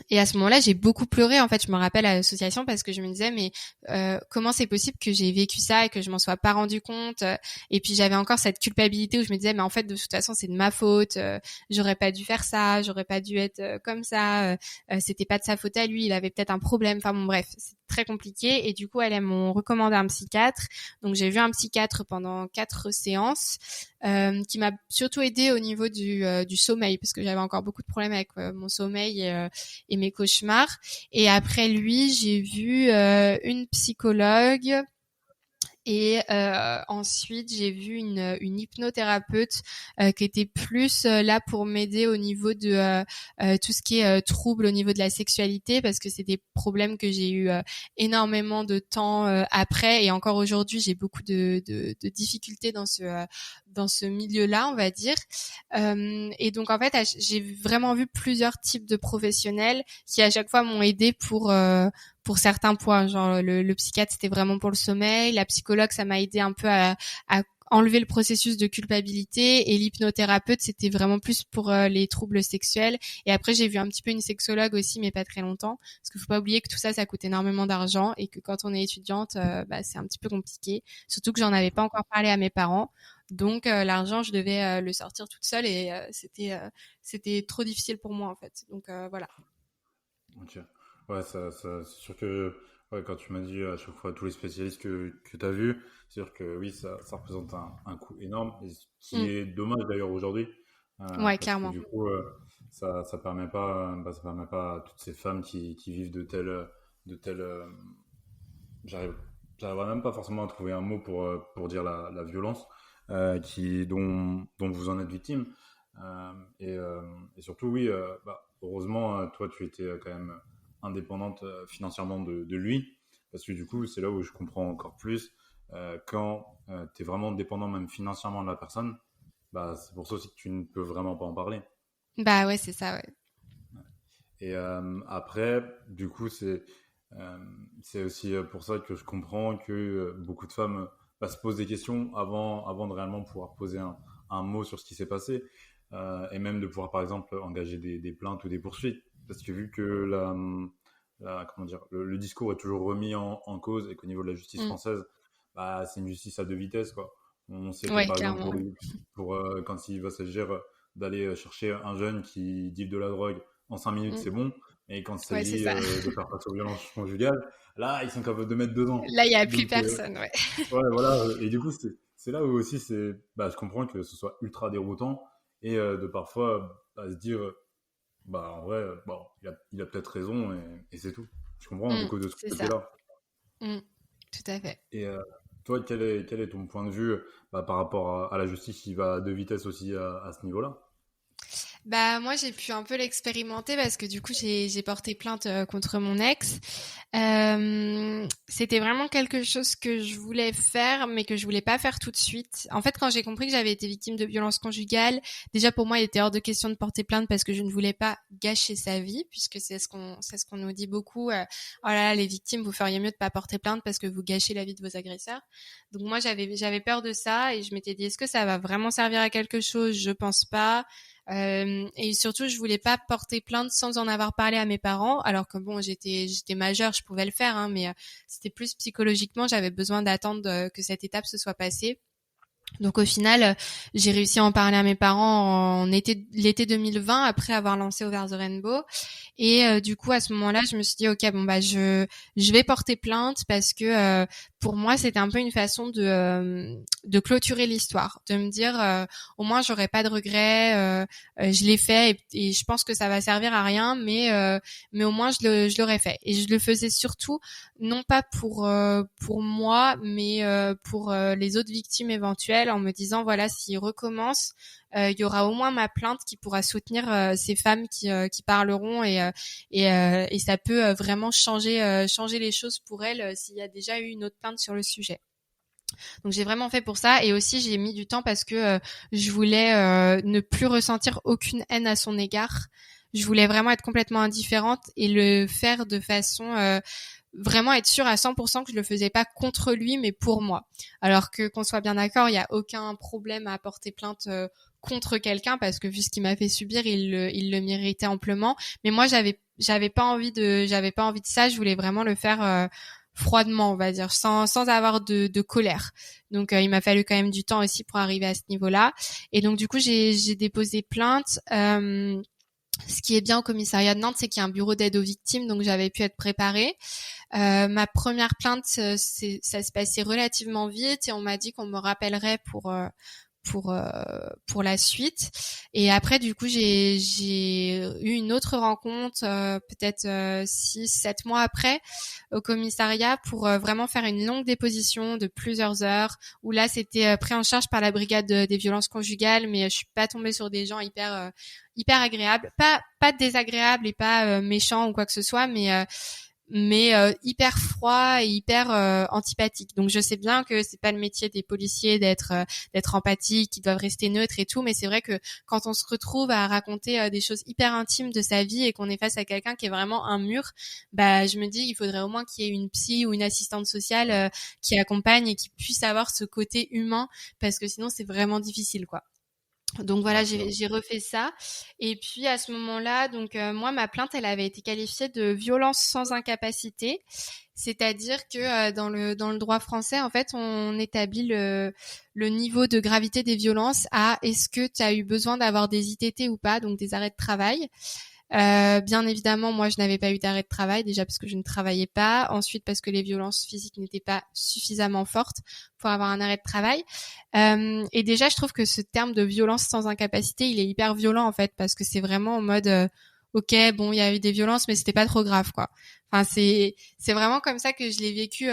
Et à ce moment-là, j'ai beaucoup pleuré. En fait, je me rappelle à l'association parce que je me disais, mais comment c'est possible que j'ai vécu ça et que je m'en sois pas rendu compte. Et puis j'avais encore cette culpabilité où je me disais, mais en fait, de toute façon, c'est de ma faute. J'aurais pas dû faire ça. J'aurais pas dû être comme ça. C'était pas de sa faute à lui. Il avait peut-être un problème. Enfin bon, bref, c'est très compliqué. Et du coup, elles m'ont recommandé un psychiatre. Donc j'ai vu un psychiatre pendant 4 séances. Qui m'a surtout aidée au niveau du sommeil parce que j'avais encore beaucoup de problèmes avec mon sommeil et mes cauchemars. Et après lui, j'ai vu une psychologue. Et ensuite, j'ai vu une hypnothérapeute qui était plus là pour m'aider au niveau de tout ce qui est trouble au niveau de la sexualité, parce que c'est des problèmes que j'ai eu énormément de temps après. Et encore aujourd'hui, j'ai beaucoup de difficultés dans ce milieu-là, on va dire. Et donc, en fait, j'ai vraiment vu plusieurs types de professionnels qui, à chaque fois, m'ont aidé pour certains points. Genre le psychiatre c'était vraiment pour le sommeil, la psychologue ça m'a aidé un peu à enlever le processus de culpabilité, et l'hypnothérapeute c'était vraiment plus pour les troubles sexuels. Et après j'ai vu un petit peu une sexologue aussi, mais pas très longtemps, parce qu'il faut pas oublier que tout ça coûte énormément d'argent et que quand on est étudiante bah, c'est un petit peu compliqué, surtout que j'en avais pas encore parlé à mes parents. Donc l'argent je devais le sortir toute seule, et c'était trop difficile pour moi en fait. Donc voilà. Ok. Ouais, c'est sûr que ouais, quand tu m'as dit à chaque fois tous les spécialistes que tu as vus, C'est-à-dire que oui, ça représente un coût énorme, et ce qui Mm. est dommage d'ailleurs aujourd'hui, Ouais, parce que clairement. du coup, ça permet pas à toutes ces femmes qui vivent de telles, j'arrive, j'arriverai même pas forcément à trouver un mot pour dire la violence dont vous en êtes victime. Et surtout, oui, heureusement, toi, tu étais quand même indépendante financièrement de lui, parce que du coup, c'est là où je comprends encore plus. Quand tu es vraiment dépendant même financièrement de la personne, bah, c'est pour ça aussi que tu ne peux vraiment pas en parler. Bah ouais, c'est ça, ouais. Et après, du coup, euh, c'est aussi pour ça que je comprends que beaucoup de femmes se posent des questions avant de réellement pouvoir poser un mot sur ce qui s'est passé, et même de pouvoir, par exemple, engager des plaintes ou des poursuites. Parce que vu que comment dire, le discours est toujours remis en cause et qu'au niveau de la justice Mm. française, bah, c'est une justice à deux vitesses, quoi. On sait que, Ouais, par exemple, clairement. Ouais. quand il va s'agir d'aller chercher un jeune qui deal de la drogue en 5 minutes, Mm. c'est bon. Et quand il Ouais, c'est s'agit ça. de faire face aux violences conjugales, là, ils sont capables de mettre 2 ans. Là, il y a plus Donc, personne, ouais. ouais, voilà. Et du coup, c'est là où aussi, je comprends que ce soit ultra déroutant et de parfois se dire, en vrai, bon, il a peut-être raison et c'est tout. Je comprends Mm. beaucoup de ce C'est ça. côté-là. Mm. Tout à fait. Et toi, quel est ton point de vue par rapport à la justice qui va à deux vitesses aussi à ce niveau-là? Bah moi j'ai pu un peu l'expérimenter parce que du coup j'ai porté plainte contre mon ex. C'était vraiment quelque chose que je voulais faire mais que je voulais pas faire tout de suite. En fait quand j'ai compris que j'avais été victime de violences conjugales, déjà pour moi il était hors de question de porter plainte parce que je ne voulais pas gâcher sa vie puisque c'est ce qu'on nous dit beaucoup. Oh là là les victimes vous feriez mieux de pas porter plainte parce que vous gâchez la vie de vos agresseurs. Donc moi j'avais peur de ça et je m'étais dit est-ce que ça va vraiment servir à quelque chose? Je pense pas. Et surtout, je voulais pas porter plainte sans en avoir parlé à mes parents, alors que bon, j'étais majeure, je pouvais le faire, hein, mais c'était plus psychologiquement, j'avais besoin d'attendre que cette étape se soit passée. Donc au final, j'ai réussi à en parler à mes parents l'été 2020 après avoir lancé Over the Rainbow. Et du coup à ce moment-là, je me suis dit ok bon bah je vais porter plainte parce que pour moi c'était un peu une façon de clôturer l'histoire, de me dire au moins j'aurai pas de regrets, je l'ai fait et je pense que ça va servir à rien, mais au moins je l'aurais fait. Et je le faisais surtout non pas pour moi, mais pour les autres victimes éventuelles, en me disant voilà s'ils recommencent, il y aura au moins ma plainte qui pourra soutenir ces femmes qui parleront et ça peut vraiment changer les choses pour elles s'il y a déjà eu une autre plainte sur le sujet. Donc j'ai vraiment fait pour ça et aussi j'ai mis du temps parce que je voulais ne plus ressentir aucune haine à son égard. Je voulais vraiment être complètement indifférente et le faire de façon vraiment être sûre à 100% que je le faisais pas contre lui mais pour moi. Alors que qu'on soit bien d'accord, il y a aucun problème à porter plainte contre quelqu'un parce que vu ce qu'il m'a fait subir, il le méritait amplement. Mais moi j'avais pas envie de ça, je voulais vraiment le faire froidement, on va dire, sans avoir de colère. Donc il m'a fallu quand même du temps aussi pour arriver à ce niveau-là. Et donc du coup j'ai déposé plainte. Ce qui est bien au commissariat de Nantes, c'est qu'il y a un bureau d'aide aux victimes, donc j'avais pu être préparée. Ma première plainte, ça se passait relativement vite et on m'a dit qu'on me rappellerait pour la suite. Et après, du coup, j'ai eu une autre rencontre, peut-être 6-7 mois après, au commissariat pour vraiment faire une longue déposition de plusieurs heures, où là, c'était pris en charge par la brigade des violences conjugales, mais je suis pas tombée sur des gens hyper agréables, pas désagréables et pas méchants ou quoi que ce soit, mais hyper froid et hyper antipathique. Donc je sais bien que c'est pas le métier des policiers d'être empathique, qu'ils doivent rester neutres et tout, mais c'est vrai que quand on se retrouve à raconter des choses hyper intimes de sa vie et qu'on est face à quelqu'un qui est vraiment un mur, bah je me dis il faudrait au moins qu'il y ait une psy ou une assistante sociale qui accompagne et qui puisse avoir ce côté humain parce que sinon c'est vraiment difficile quoi. Donc voilà, Ouais, c'est vrai. j'ai refait ça. Et puis à ce moment-là, donc moi ma plainte, elle avait été qualifiée de violence sans incapacité, c'est-à-dire que dans le droit français, en fait, on établit le niveau de gravité des violences à est-ce que tu as eu besoin d'avoir des ITT ou pas, donc des arrêts de travail. Bien évidemment, moi, je n'avais pas eu d'arrêt de travail, déjà parce que je ne travaillais pas. Ensuite, parce que les violences physiques n'étaient pas suffisamment fortes pour avoir un arrêt de travail. Et déjà, je trouve que ce terme de violence sans incapacité, il est hyper violent, en fait, parce que c'est vraiment en mode, ok, bon, il y a eu des violences, mais c'était pas trop grave, quoi. Enfin, c'est vraiment comme ça que je l'ai vécu,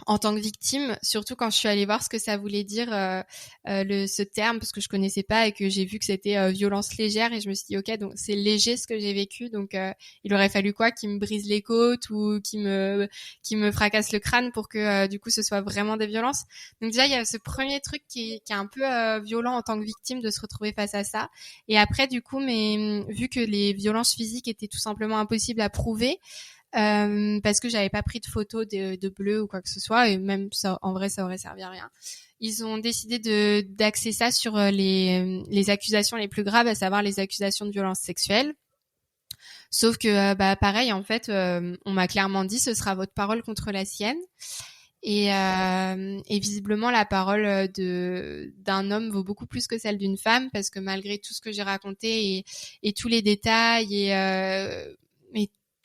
en tant que victime, surtout quand je suis allée voir ce que ça voulait dire ce terme, parce que je connaissais pas et que j'ai vu que c'était violence légère, et je me suis dit ok, donc c'est léger ce que j'ai vécu, donc il aurait fallu quoi, qu'il me brise les côtes ou qu'il me fracasse le crâne pour que du coup ce soit vraiment des violences. Donc déjà il y a ce premier truc qui est un peu violent en tant que victime, de se retrouver face à ça. Et après du coup, mais vu que les violences physiques étaient tout simplement impossibles à prouver, parce que j'avais pas pris de photos de bleu ou quoi que ce soit, et même ça, en vrai, ça aurait servi à rien. Ils ont décidé d'axer ça sur les accusations les plus graves, à savoir les accusations de violence sexuelle. Sauf que, pareil, en fait, on m'a clairement dit, ce sera votre parole contre la sienne. Et visiblement, la parole d'un homme vaut beaucoup plus que celle d'une femme, parce que malgré tout ce que j'ai raconté et tous les détails et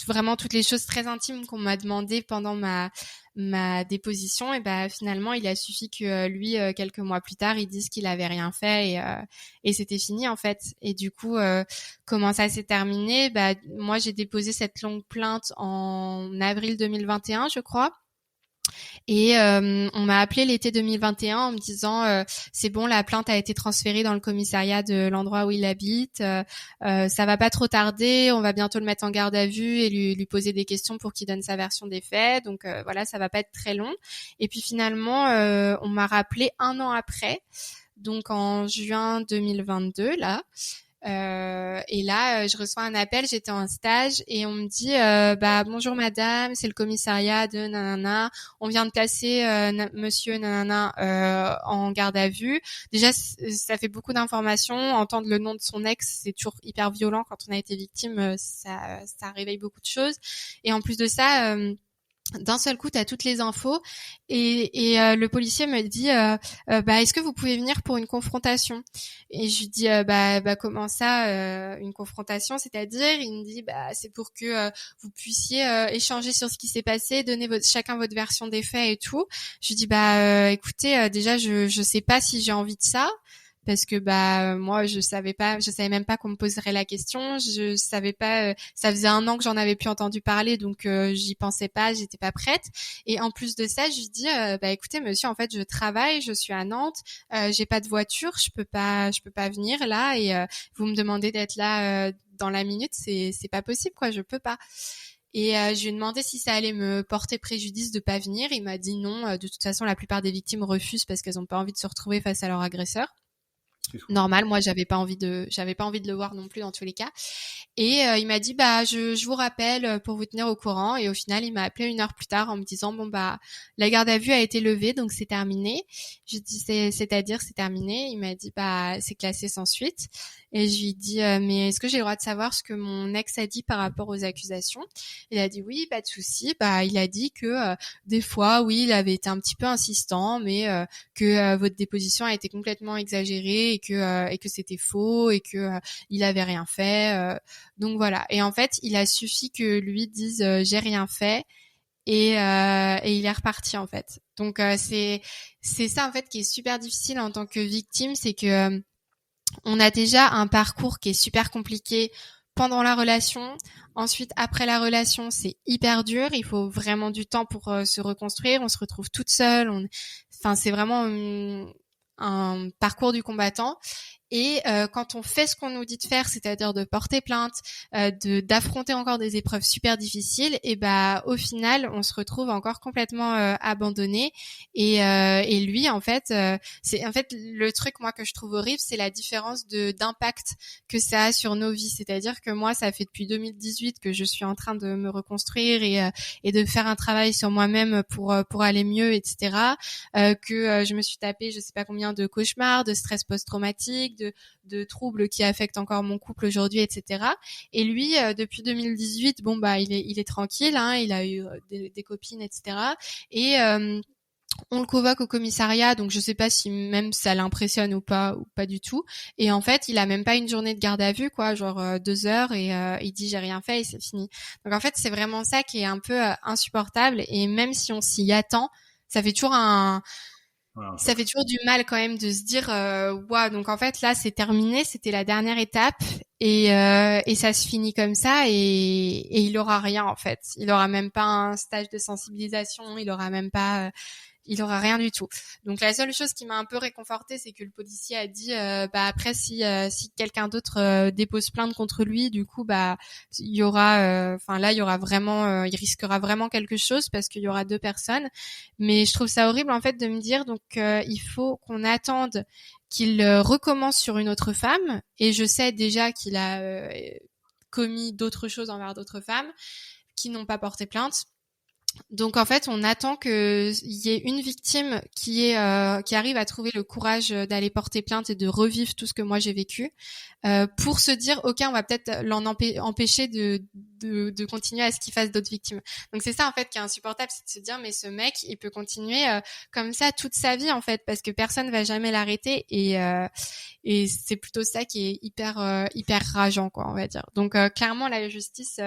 vraiment toutes les choses très intimes qu'on m'a demandé pendant ma déposition, et finalement il a suffi que lui, quelques mois plus tard, il dise qu'il avait rien fait, et c'était fini en fait. Et du coup, comment ça s'est terminé? Moi j'ai déposé cette longue plainte en avril 2021, je crois. Et on m'a appelé l'été 2021 en me disant c'est bon, la plainte a été transférée dans le commissariat de l'endroit où il habite, ça va pas trop tarder, on va bientôt le mettre en garde à vue et lui poser des questions pour qu'il donne sa version des faits, donc voilà, ça va pas être très long. Et puis finalement on m'a rappelé un an après, donc en juin 2022 là. Et là, je reçois un appel, j'étais en stage et on me dit bonjour madame, c'est le commissariat de nanana, on vient de placer monsieur nanana en garde à vue. Déjà, ça fait beaucoup d'informations, entendre le nom de son ex, c'est toujours hyper violent quand on a été victime, ça réveille beaucoup de choses. Et en plus de ça, d'un seul coup, tu as toutes les infos et le policier me dit est-ce que vous pouvez venir pour une confrontation? Et je lui dis comment ça, une confrontation, c'est-à-dire? Il me dit c'est pour que vous puissiez échanger sur ce qui s'est passé, donner chacun votre version des faits et tout. Je lui dis écoutez, déjà je sais pas si j'ai envie de ça. Parce que moi je savais même pas qu'on me poserait la question, je savais pas, ça faisait un an que j'en avais plus entendu parler, donc j'y pensais pas, j'étais pas prête. Et en plus de ça, je lui dis écoutez monsieur, en fait je travaille, je suis à Nantes, j'ai pas de voiture, je peux pas venir là, et vous me demandez d'être là dans la minute, c'est pas possible quoi, je peux pas. Et je lui ai demandé si ça allait me porter préjudice de pas venir. Il m'a dit non, de toute façon la plupart des victimes refusent parce qu'elles ont pas envie de se retrouver face à leur agresseur. Normal, moi j'avais pas envie de le voir non plus dans tous les cas. Et il m'a dit je vous rappelle pour vous tenir au courant. Et au final il m'a appelé 1 heure plus tard en me disant la garde à vue a été levée, donc c'est terminé. Je dis c'est-à-dire c'est terminé. Il m'a dit c'est classé sans suite. Et je lui ai dit mais est-ce que j'ai le droit de savoir ce que mon ex a dit par rapport aux accusations? Il a dit oui, pas de souci. Il a dit que des fois oui il avait été un petit peu insistant, mais que votre déposition a été complètement exagérée et que c'était faux et que il avait rien fait. Donc voilà. Et en fait, il a suffi que lui dise j'ai rien fait et il est reparti en fait. Donc c'est ça en fait qui est super difficile en tant que victime, c'est que on a déjà un parcours qui est super compliqué pendant la relation. Ensuite, après la relation, c'est hyper dur. Il faut vraiment du temps pour se reconstruire. On se retrouve toute seule. C'est vraiment un parcours du combattant. Et quand on fait ce qu'on nous dit de faire, c'est-à-dire de porter plainte, d'affronter encore des épreuves super difficiles, et au final, on se retrouve encore complètement abandonné. Et lui, en fait, c'est en fait le truc moi que je trouve horrible, c'est la différence d'impact que ça a sur nos vies. C'est-à-dire que moi, ça fait depuis 2018 que je suis en train de me reconstruire et de faire un travail sur moi-même pour aller mieux, etc. Que je me suis tapé, je sais pas combien de cauchemars, de stress post-traumatique, de troubles qui affectent encore mon couple aujourd'hui, etc. Et lui, depuis 2018, il est tranquille, hein, il a eu des copines, etc. Et On le convoque au commissariat, donc je sais pas si même ça l'impressionne ou pas du tout. Et en fait, il a même pas une journée de garde à vue, quoi, genre 2 heures, et il dit j'ai rien fait et c'est fini. Donc en fait, c'est vraiment ça qui est un peu insupportable. Et même si on s'y attend, ça fait toujours Ouais, un ça choc. fait toujours du mal quand même de se dire waouh, donc en fait là c'est terminé, c'était la dernière étape et ça se finit comme ça et il aura rien en fait. Il aura même pas un stage de sensibilisation, il aura rien du tout. Donc la seule chose qui m'a un peu réconfortée, c'est que le policier a dit bah après si quelqu'un d'autre dépose plainte contre lui, du coup bah il y aura enfin là il y aura vraiment il risquera vraiment quelque chose parce qu'il y aura 2 personnes. Mais je trouve ça horrible en fait de me dire donc il faut qu'on attende qu'il recommence sur une autre femme et je sais déjà qu'il a commis d'autres choses envers d'autres femmes qui n'ont pas porté plainte. Donc en fait, on attend qu'il y ait une victime qui arrive à trouver le courage d'aller porter plainte et de revivre tout ce que moi j'ai vécu pour se dire ok, on va peut-être empêcher de continuer à ce qu'il fasse d'autres victimes. Donc c'est ça en fait qui est insupportable, c'est de se dire mais ce mec il peut continuer comme ça toute sa vie en fait parce que personne va jamais l'arrêter et c'est plutôt ça qui est hyper rageant quoi on va dire. Donc clairement la justice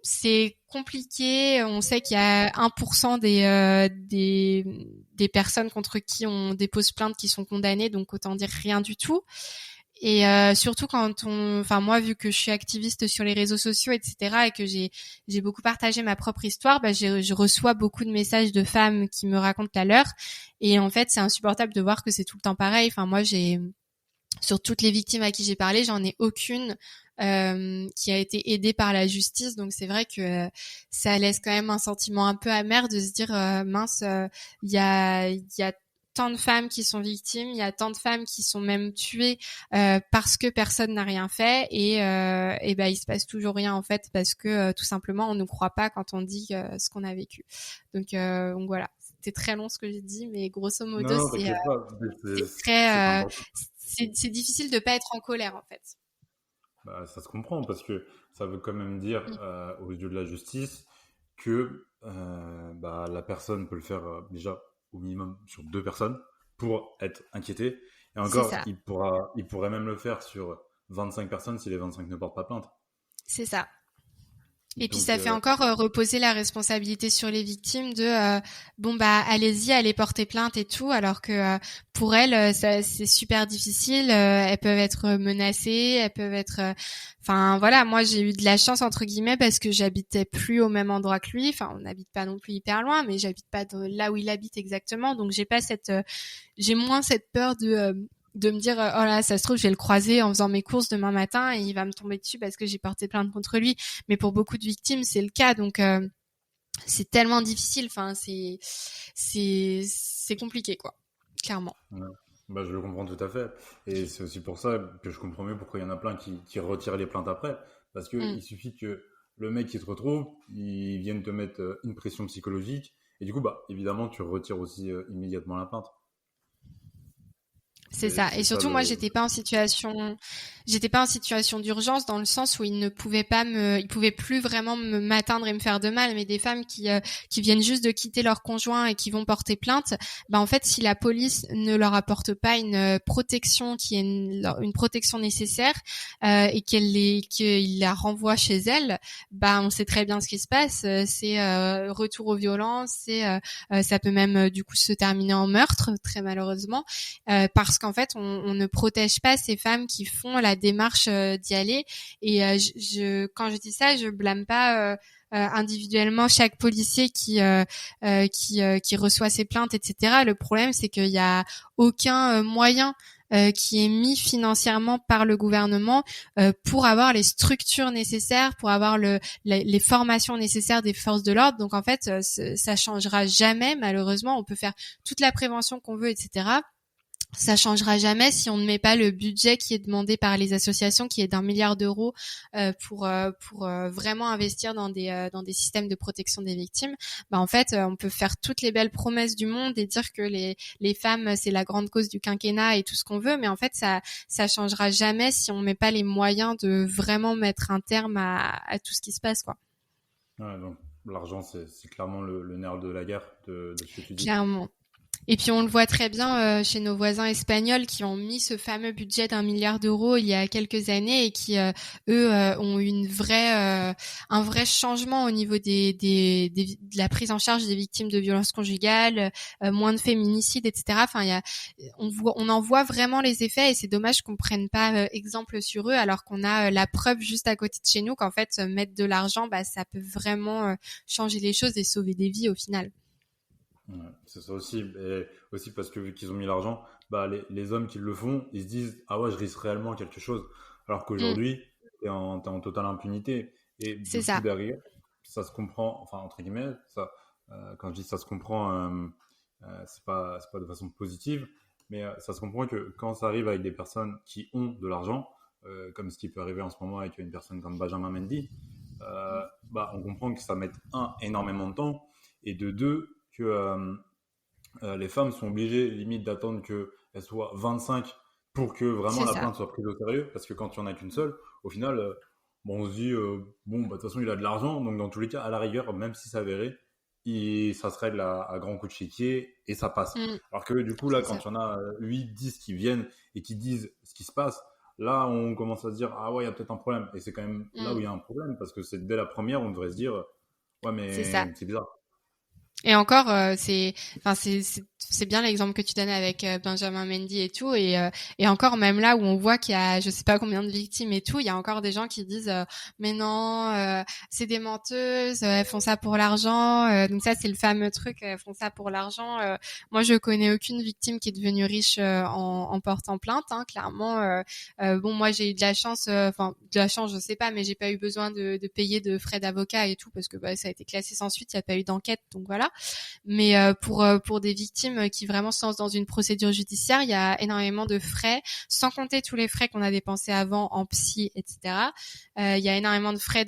c'est compliqué. On sait qu'il y a 1% des personnes contre qui on dépose plainte qui sont condamnées, donc autant dire rien du tout. Et surtout enfin moi vu que je suis activiste sur les réseaux sociaux, etc., et que j'ai beaucoup partagé ma propre histoire, bah je reçois beaucoup de messages de femmes qui me racontent la leur. Et en fait, c'est insupportable de voir que c'est tout le temps pareil. Enfin moi sur toutes les victimes à qui j'ai parlé, j'en ai aucune qui a été aidée par la justice. Donc c'est vrai que ça laisse quand même un sentiment un peu amer de se dire mince, il y a tant de femmes qui sont victimes, il y a tant de femmes qui sont même tuées parce que personne n'a rien fait et ben il se passe toujours rien en fait parce que tout simplement on ne croit pas quand on dit ce qu'on a vécu. Donc voilà, c'était très long ce que j'ai dit, mais grosso modo Non, t'inquiète pas, c'est c'est très important. c'est difficile de pas être en colère en fait. Bah, ça se comprend parce que ça veut quand même dire Mm. aux yeux de la justice que bah, la personne peut le faire déjà au minimum sur 2 personnes pour être inquiété. Et C'est encore, ça, il pourrait même le faire sur 25 personnes si les 25 ne portent pas plainte. c'est ça. Et puis Donc, ça fait encore reposer la responsabilité sur les victimes de bon bah allez-y, allez porter plainte et tout, alors que pour elles c'est super difficile. Elles peuvent être menacées, elles peuvent être, enfin voilà, moi j'ai eu de la chance entre guillemets parce que j'habitais plus au même endroit que lui. Enfin on n'habite pas non plus hyper loin, mais j'habite pas là où il habite exactement, donc j'ai moins cette peur de me dire oh là ça se trouve je vais le croiser en faisant mes courses demain matin et il va me tomber dessus parce que j'ai porté plainte contre lui. Mais pour beaucoup de victimes c'est le cas, donc c'est tellement difficile, enfin c'est compliqué quoi, clairement. ouais. Bah, je le comprends tout à fait. Et c'est aussi pour ça que je comprends mieux pourquoi il y en a plein qui retirent les plaintes après. Parce que Mm. il suffit que le mec qui te retrouve, il vienne te mettre une pression psychologique. Et du coup, bah, évidemment, tu retires aussi immédiatement la plainte. C'est ça. C'est Et ça surtout, moi, le. j'étais pas en situation d'urgence dans le sens où il pouvait plus vraiment m'atteindre et me faire de mal. Mais des femmes qui viennent juste de quitter leur conjoint et qui vont porter plainte, bah en fait, si la police ne leur apporte pas une protection qui est une protection nécessaire et qu'il la renvoie chez elle, bah on sait très bien ce qui se passe. C'est retour aux violences, ça peut même du coup se terminer en meurtre, très malheureusement. Parce qu'en fait, on ne protège pas ces femmes qui font la démarche d'y aller. Et quand je dis ça, je blâme pas individuellement chaque policier qui reçoit ces plaintes, etc. Le problème, c'est qu'il y a aucun moyen qui est mis financièrement par le gouvernement pour avoir les structures nécessaires, pour avoir les formations nécessaires des forces de l'ordre. Donc en fait, ça changera jamais, malheureusement. On peut faire toute la prévention qu'on veut, etc. Ça changera jamais si on ne met pas le budget qui est demandé par les associations, qui est d'1 milliard d'euros pour vraiment investir dans des systèmes de protection des victimes. Bah en fait, on peut faire toutes les belles promesses du monde et dire que les femmes c'est la grande cause du quinquennat et tout ce qu'on veut, mais en fait ça changera jamais si on met pas les moyens de vraiment mettre un terme à tout ce qui se passe quoi. Ouais, donc, L'argent, c'est clairement le nerf de la guerre de ce que tu dis. Clairement. Et puis on le voit très bien chez nos voisins espagnols qui ont mis ce fameux budget d'1 milliard d'euros il y a quelques années et qui eux ont eu un vrai changement au niveau de la prise en charge des victimes de violences conjugales, moins de féminicides, etc. Enfin, on en voit vraiment les effets et c'est dommage qu'on prenne pas exemple sur eux alors qu'on a la preuve juste à côté de chez nous qu'en fait mettre de l'argent, bah ça peut vraiment changer les choses et sauver des vies au final. Ouais, c'est ça aussi. Et aussi parce que vu qu'ils ont mis l'argent, bah, les hommes qui le font, ils se disent, ah ouais, je risque réellement quelque chose. Alors Mm, qu'aujourd'hui, t'es en totale impunité. Et c'est du coup, ça. derrière, ça se comprend, enfin, entre guillemets, ça, quand je dis ça se comprend, c'est pas de façon positive, mais ça se comprend que quand ça arrive avec des personnes qui ont de l'argent, comme ce qui peut arriver en ce moment avec une personne comme Benjamin Mendy, bah, on comprend que ça met énormément de temps, et de deux, que les femmes sont obligées limite d'attendre qu'elles soient 25 pour que vraiment C'est la ça. plainte soit prise au sérieux, parce que quand il n'y en a qu'une seule, au final, bon, on se dit, bon, bah, de toute façon, il a de l'argent, donc dans tous les cas, à la rigueur, même si ça avéré, ça se règle à grands coups de chéquier et ça passe. Mm, Alors que du coup, là, c'est quand ça. il y en a 8, 10 qui viennent et qui disent ce qui se passe, là, on commence à se dire, ah ouais, il y a peut-être un problème. Et c'est quand même là où Mm, il y a un problème, parce que c'est dès la première, on devrait se dire, ouais, c'est ça. mais c'est bizarre. Et encore, c'est bien l'exemple que tu donnes avec Benjamin Mendy et tout, et encore même là où on voit qu'il y a je sais pas combien de victimes et tout, il y a encore des gens qui disent mais non, c'est des menteuses, elles font ça pour l'argent. Donc ça c'est le fameux truc, elles font ça pour l'argent. Moi je connais aucune victime qui est devenue riche en portant plainte, hein, clairement. Bon moi j'ai eu de la chance, enfin de la chance je sais pas, mais j'ai pas eu besoin de payer de frais d'avocat et tout parce que bah, ça a été classé sans suite, il y a pas eu d'enquête, donc voilà. Mais pour des victimes qui vraiment se lancent dans une procédure judiciaire, il y a énormément de frais, sans compter tous les frais qu'on a dépensés avant en psy, etc. Il y a énormément de frais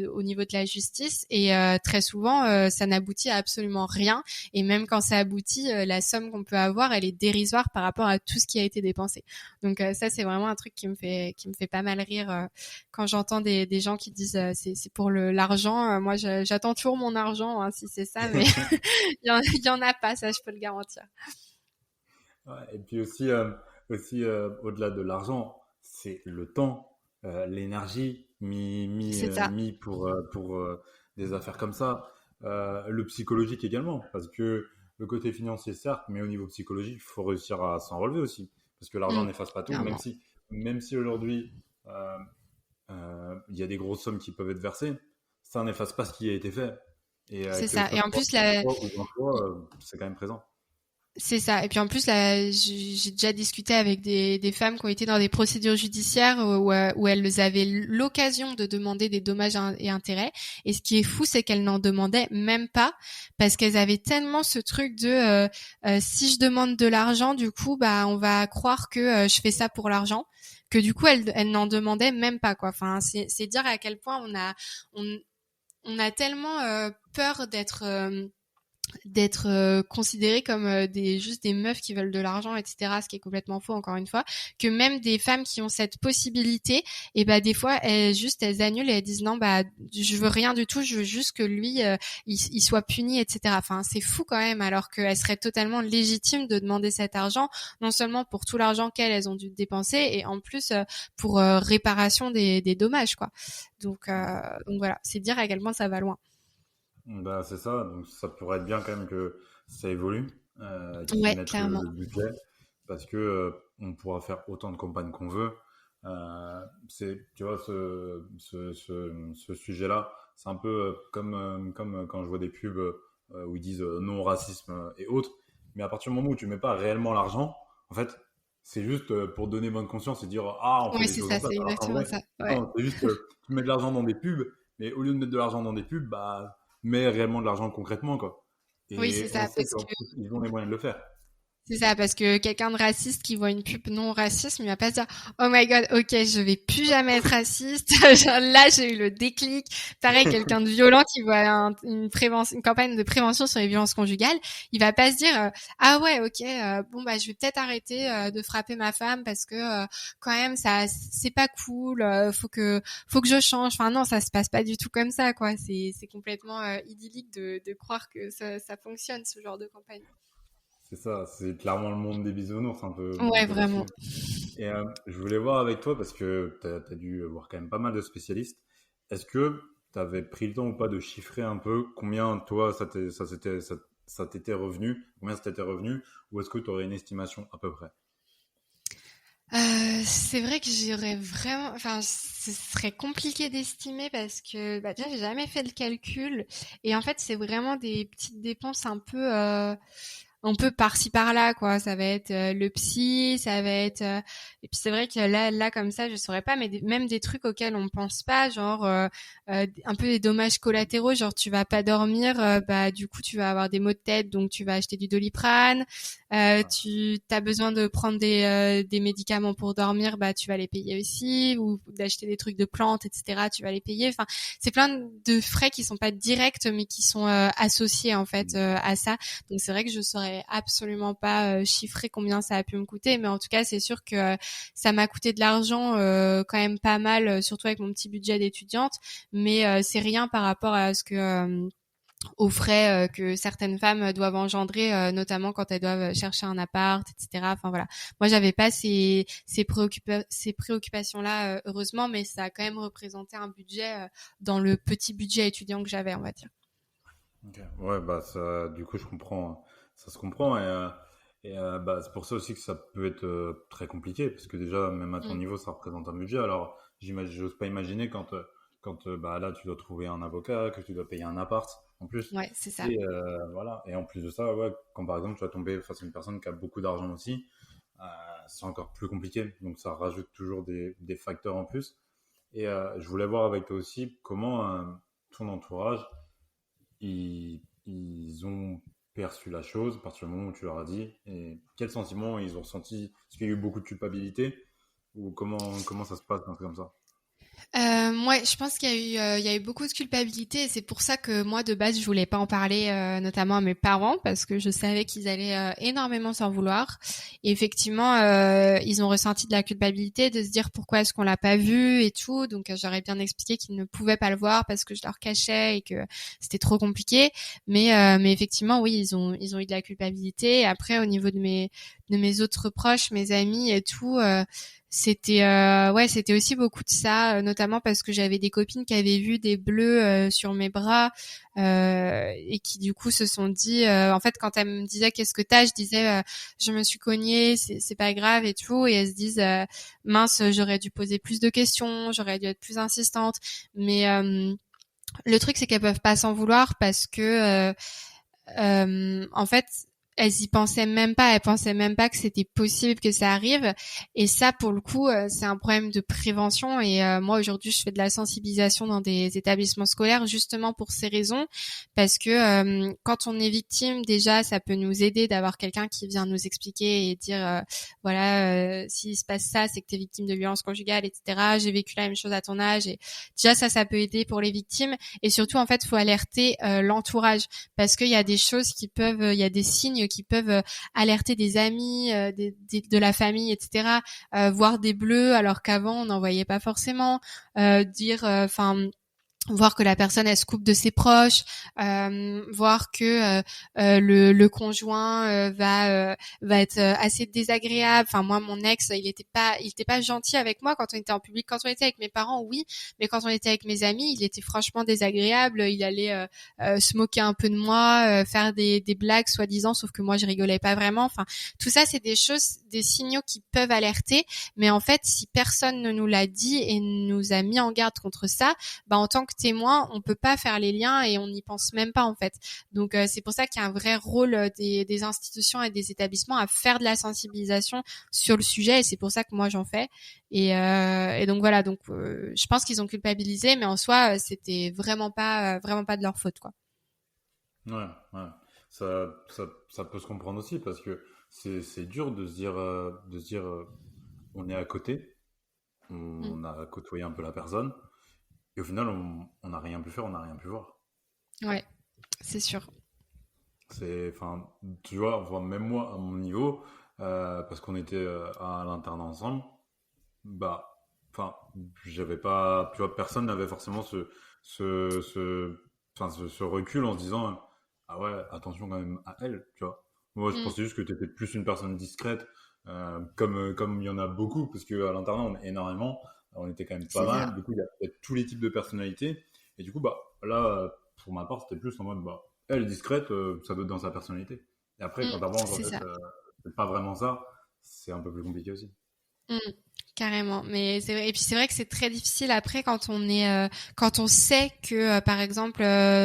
au niveau de la justice et très souvent, ça n'aboutit à absolument rien. Et même quand ça aboutit, la somme qu'on peut avoir, elle est dérisoire par rapport à tout ce qui a été dépensé. Donc ça, c'est vraiment un truc qui me fait pas mal rire quand j'entends des gens qui disent c'est pour l'argent. Moi, j'attends toujours mon argent hein, si c'est ça, mais il y en a pas, ça je peux le garantir. Ouais, et puis aussi, au-delà de l'argent, c'est le temps, l'énergie C'est ça. mis pour des affaires comme ça, le psychologique également, parce que le côté financier, certes, mais au niveau psychologique, il faut réussir à s'en relever aussi, parce que l'argent Mm, n'efface pas tout, clairement. même si aujourd'hui, euh, il y a des grosses sommes qui peuvent être versées, ça n'efface pas ce qui a été fait. Et C'est que ça. ça Et en soit plus, pour toi ou dans toi, c'est quand même présent. c'est ça. Et puis en plus, là, j'ai déjà discuté avec des femmes qui ont été dans des procédures judiciaires où elles avaient l'occasion de demander des dommages et intérêts. Et ce qui est fou, c'est qu'elles n'en demandaient même pas parce qu'elles avaient tellement ce truc de si je demande de l'argent, du coup, bah on va croire que je fais ça pour l'argent. Que du coup, elles n'en demandaient même pas quoi. Enfin, c'est dire à quel point on, on a tellement peur d'être considérées comme juste des meufs qui veulent de l'argent, etc. Ce qui est complètement faux, encore une fois, que même des femmes qui ont cette possibilité, et bah des fois elles annulent et elles disent non bah je veux rien du tout, je veux juste que lui il soit puni, etc. Enfin c'est fou quand même, alors qu'elles seraient totalement légitimes de demander cet argent, non seulement pour tout l'argent qu'elles ont dû dépenser, et en plus pour réparation des dommages quoi. Donc voilà, c'est dire à quel point ça va loin. Bah, c'est ça, donc ça pourrait être bien quand même que ça évolue, qu'ils Ouais, mettent clairement. le budget, parce que on pourra faire autant de campagnes qu'on veut. Tu vois, ce sujet-là, c'est un peu comme quand je vois des pubs où ils disent non au racisme et autres, mais à partir du moment où tu mets pas réellement l'argent, en fait, c'est juste pour donner bonne conscience et dire ah, on fait Ouais, des c'est choses ça, en face. c'est Alors qu'en exactement vrai, ça. Ouais. non, c'est juste tu mets de l'argent dans des pubs, mais au lieu de mettre de l'argent dans des pubs, bah mais réellement de l'argent concrètement, quoi. Oui, c'est Et on ça, sait parce qu'en que plus, ils ont les moyens de le faire. C'est ça, parce que quelqu'un de raciste qui voit une pub non raciste, il va pas se dire oh my god, ok, je vais plus jamais être raciste. Genre, là, j'ai eu le déclic. Pareil, quelqu'un de violent qui voit une campagne de prévention sur les violences conjugales, il va pas se dire ah ouais, ok, bon bah je vais peut-être arrêter de frapper ma femme parce que quand même ça c'est pas cool. Faut que je change. Enfin non, ça se passe pas du tout comme ça, quoi. C'est complètement idyllique de croire que ça fonctionne ce genre de campagne. C'est ça, c'est clairement le monde des bisounours un Ouais, peu vraiment. là-dessus. Et je voulais voir avec toi, parce que tu as dû voir quand même pas mal de spécialistes, est-ce que tu avais pris le temps ou pas de chiffrer un peu combien toi ça t'était revenu, combien ça t'était revenu, ou est-ce que tu aurais une estimation à peu près? C'est vrai que j'aurais vraiment, enfin, ce serait compliqué d'estimer parce que, bah, déjà, j'ai jamais fait le calcul et en fait, c'est vraiment des petites dépenses un peu par-ci par-là, quoi. Ça va être le psy, ça va être et puis c'est vrai que là comme ça, je saurais pas, mais même des trucs auxquels on pense pas, genre un peu des dommages collatéraux, genre tu vas pas dormir, bah du coup tu vas avoir des maux de tête, donc tu vas acheter du Doliprane. Ah, Tu as besoin de prendre des médicaments pour dormir, bah tu vas les payer aussi, ou d'acheter des trucs de plantes, etc. Tu vas les payer. Enfin, c'est plein de frais qui sont pas directs, mais qui sont associés en fait à ça. Donc c'est vrai que je saurais absolument pas chiffrer combien ça a pu me coûter, mais en tout cas c'est sûr que ça m'a coûté de l'argent quand même pas mal, surtout avec mon petit budget d'étudiante, mais c'est rien par rapport à ce que aux frais que certaines femmes doivent engendrer, notamment quand elles doivent chercher un appart, etc. Enfin voilà, moi j'avais pas ces préoccupations-là heureusement, mais ça a quand même représenté un budget dans le petit budget étudiant que j'avais, on va dire. ok. Ouais, bah ça, du coup, je comprends, ça se comprend, bah, c'est pour ça aussi que ça peut être très compliqué, parce que déjà, même à ton Mm. niveau, ça représente un budget. Alors, j'ose pas imaginer quand bah, là, tu dois trouver un avocat, que tu dois payer un appart en plus. Ouais, c'est ça. Et voilà. Et en plus de ça, ouais, quand par exemple, tu vas tomber face à une personne qui a beaucoup d'argent aussi, euh, c'est encore plus compliqué. Donc, ça rajoute toujours des facteurs en plus. Et je voulais voir avec toi aussi comment ton entourage ils ont perçu la chose à partir du moment où tu leur as dit et quel sentiment ils ont ressenti? Est-ce qu'il y a eu beaucoup de culpabilité ou comment ça se passe un truc comme ça? Ouais, je pense il y a eu beaucoup de culpabilité et c'est pour ça que moi de base je voulais pas en parler, notamment à mes parents parce que je savais qu'ils allaient énormément s'en vouloir. Et effectivement, ils ont ressenti de la culpabilité de se dire pourquoi est-ce qu'on l'a pas vu et tout. Donc j'aurais bien expliqué qu'ils ne pouvaient pas le voir parce que je leur cachais et que c'était trop compliqué. Mais effectivement, oui, ils ont eu de la culpabilité. Après, au niveau de mes autres proches, mes amis et tout. C'était aussi beaucoup de ça, notamment parce que j'avais des copines qui avaient vu des bleus sur mes bras et qui du coup se sont dit en fait quand elles me disaient qu'est-ce que t'as, je disais je me suis cognée, c'est pas grave et tout, et elles se disent mince, j'aurais dû poser plus de questions, j'aurais dû être plus insistante, mais le truc c'est qu'elles peuvent pas s'en vouloir parce que en fait, elles y pensaient même pas. Elles pensaient même pas que c'était possible que ça arrive. Et ça, pour le coup, c'est un problème de prévention. Et moi, aujourd'hui, je fais de la sensibilisation dans des établissements scolaires justement pour ces raisons. Parce que quand on est victime, déjà, ça peut nous aider d'avoir quelqu'un qui vient nous expliquer et dire, voilà, s'il se passe ça, c'est que tu es victime de violence conjugale, etc. J'ai vécu la même chose à ton âge. Et déjà, ça peut aider pour les victimes. Et surtout, en fait, faut alerter l'entourage parce qu'il y a des choses qui peuvent, il y a des signes qui peuvent alerter des amis, de la famille, etc. Voir des bleus alors qu'avant on n'en voyait pas forcément. Dire, enfin. Voir que la personne elle se coupe de ses proches, voir que le conjoint va être assez désagréable. Enfin moi mon ex il était pas gentil avec moi quand on était en public. Quand on était avec mes parents oui, mais quand on était avec mes amis il était franchement désagréable. Il allait se moquer un peu de moi, faire des blagues soi-disant, sauf que moi je rigolais pas vraiment. Enfin tout ça c'est des choses, des signaux qui peuvent alerter, mais en fait si personne ne nous l'a dit et nous a mis en garde contre ça, bah en tant que témoin, on peut pas faire les liens et on n'y pense même pas en fait. Donc c'est pour ça qu'il y a un vrai rôle des institutions et des établissements à faire de la sensibilisation sur le sujet et c'est pour ça que moi j'en fais. Et donc voilà, donc je pense qu'ils ont culpabilisé, mais en soi c'était vraiment pas de leur faute quoi. Ouais, ouais. Ça peut se comprendre aussi parce que c'est dur de se dire, on est à côté, Mm. on a côtoyé un peu la personne, et au final, on n'a rien pu faire, on n'a rien pu voir. Ouais, c'est sûr. Enfin, tu vois, enfin, même moi, à mon niveau, parce qu'on était à l'internat ensemble, bah, enfin, j'avais pas, tu vois, personne n'avait forcément ce recul en se disant, ah ouais, attention quand même à elle, tu vois. Moi, je Mm. pensais juste que tu étais plus une personne discrète, comme il y en a beaucoup, parce qu'à l'internat, on est énormément, on était quand même pas C'est ça. mal, du coup, il y a tous les types de personnalités, et du coup, bah, là, pour ma part, c'était plus en mode, bah, elle est discrète, ça doit être dans sa personnalité. Et après, quand t'avances, en C'est fait, ça. c'est pas vraiment ça, c'est un peu plus compliqué aussi. Mm. Carrément, mais c'est vrai. Et puis c'est vrai que c'est très difficile après quand on sait que par exemple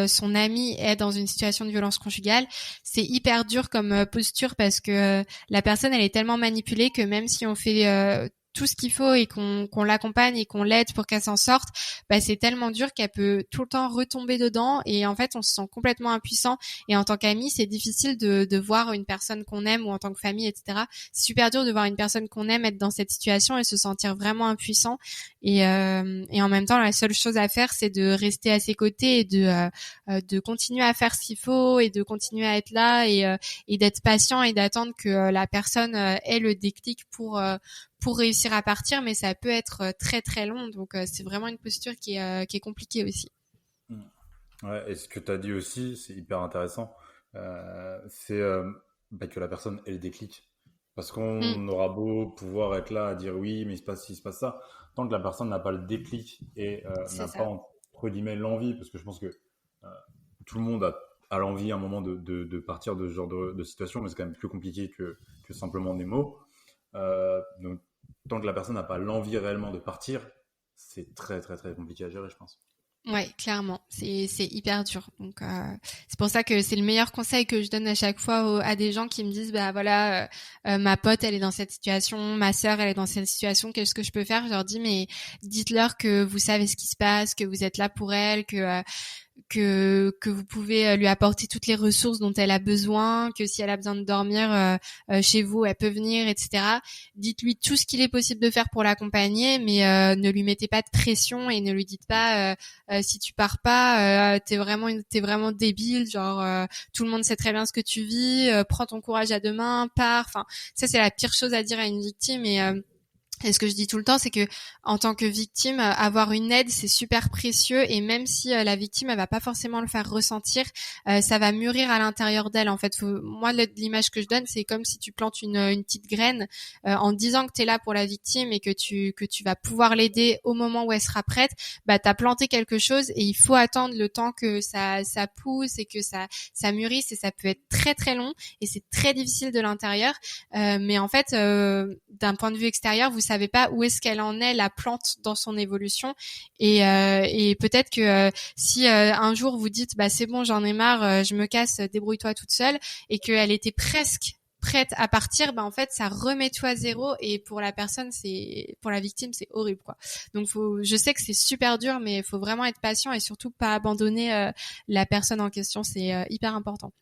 son ami est dans une situation de violence conjugale, c'est hyper dur comme posture parce que la personne elle est tellement manipulée que même si on fait tout ce qu'il faut et qu'on l'accompagne et qu'on l'aide pour qu'elle s'en sorte, bah c'est tellement dur qu'elle peut tout le temps retomber dedans et en fait on se sent complètement impuissant et en tant qu'ami c'est difficile de voir une personne qu'on aime ou en tant que famille etc. C'est super dur de voir une personne qu'on aime être dans cette situation et se sentir vraiment impuissant. Et en même temps, la seule chose à faire, c'est de rester à ses côtés et de continuer à faire ce qu'il faut et de continuer à être là et d'être patient et d'attendre que la personne ait le déclic pour réussir à partir. Mais ça peut être très très long. Donc, c'est vraiment une posture qui est compliquée aussi. Mm. Ouais, et ce que tu as dit aussi, c'est hyper intéressant, c'est bah, que la personne ait le déclic. Parce Mm, qu'on aura beau pouvoir être là à dire oui, mais il se passe ci, il se passe ça, tant que la personne n'a pas le déclic et c'est n'a pas, ça. entre guillemets, l'envie, parce que je pense que euh, tout le monde a l'envie à un moment de partir de ce genre de situation, mais c'est quand même plus compliqué que simplement des mots. Donc, tant que la personne n'a pas l'envie réellement de partir, c'est très, très, très compliqué à gérer, je pense. Ouais, clairement, c'est hyper dur. Donc c'est pour ça que c'est le meilleur conseil que je donne à chaque fois à des gens qui me disent bah voilà ma pote elle est dans cette situation, ma sœur elle est dans cette situation, qu'est-ce que je peux faire? Je leur dis mais dites-leur que vous savez ce qui se passe, que vous êtes là pour elle, que vous pouvez lui apporter toutes les ressources dont elle a besoin, que si elle a besoin de dormir chez vous, elle peut venir, etc. Dites-lui tout ce qu'il est possible de faire pour l'accompagner, mais ne lui mettez pas de pression et ne lui dites pas si tu pars pas, t'es vraiment débile, genre tout le monde sait très bien ce que tu vis, prends ton courage à deux mains, pars. Enfin, ça c'est la pire chose à dire à une victime et ce que je dis tout le temps, c'est que en tant que victime, avoir une aide, c'est super précieux. Et même si la victime, elle va pas forcément le faire ressentir, ça va mûrir à l'intérieur d'elle. En fait, moi, l'image que je donne, c'est comme si tu plantes une petite graine en disant que tu es là pour la victime et que tu vas pouvoir l'aider au moment où elle sera prête. Bah, t'as planté quelque chose et il faut attendre le temps que ça pousse et que ça mûrisse et ça peut être très très long et c'est très difficile de l'intérieur. Mais en fait, d'un point de vue extérieur, vous savez pas où est-ce qu'elle en est, la plante dans son évolution. Et peut-être que si un jour vous dites, bah c'est bon, j'en ai marre, je me casse, débrouille-toi toute seule, et qu'elle était presque prête à partir, bah en fait ça remet tout à zéro et pour la personne pour la victime c'est horrible quoi. Donc je sais que c'est super dur mais il faut vraiment être patient et surtout pas abandonner la personne en question, c'est hyper important.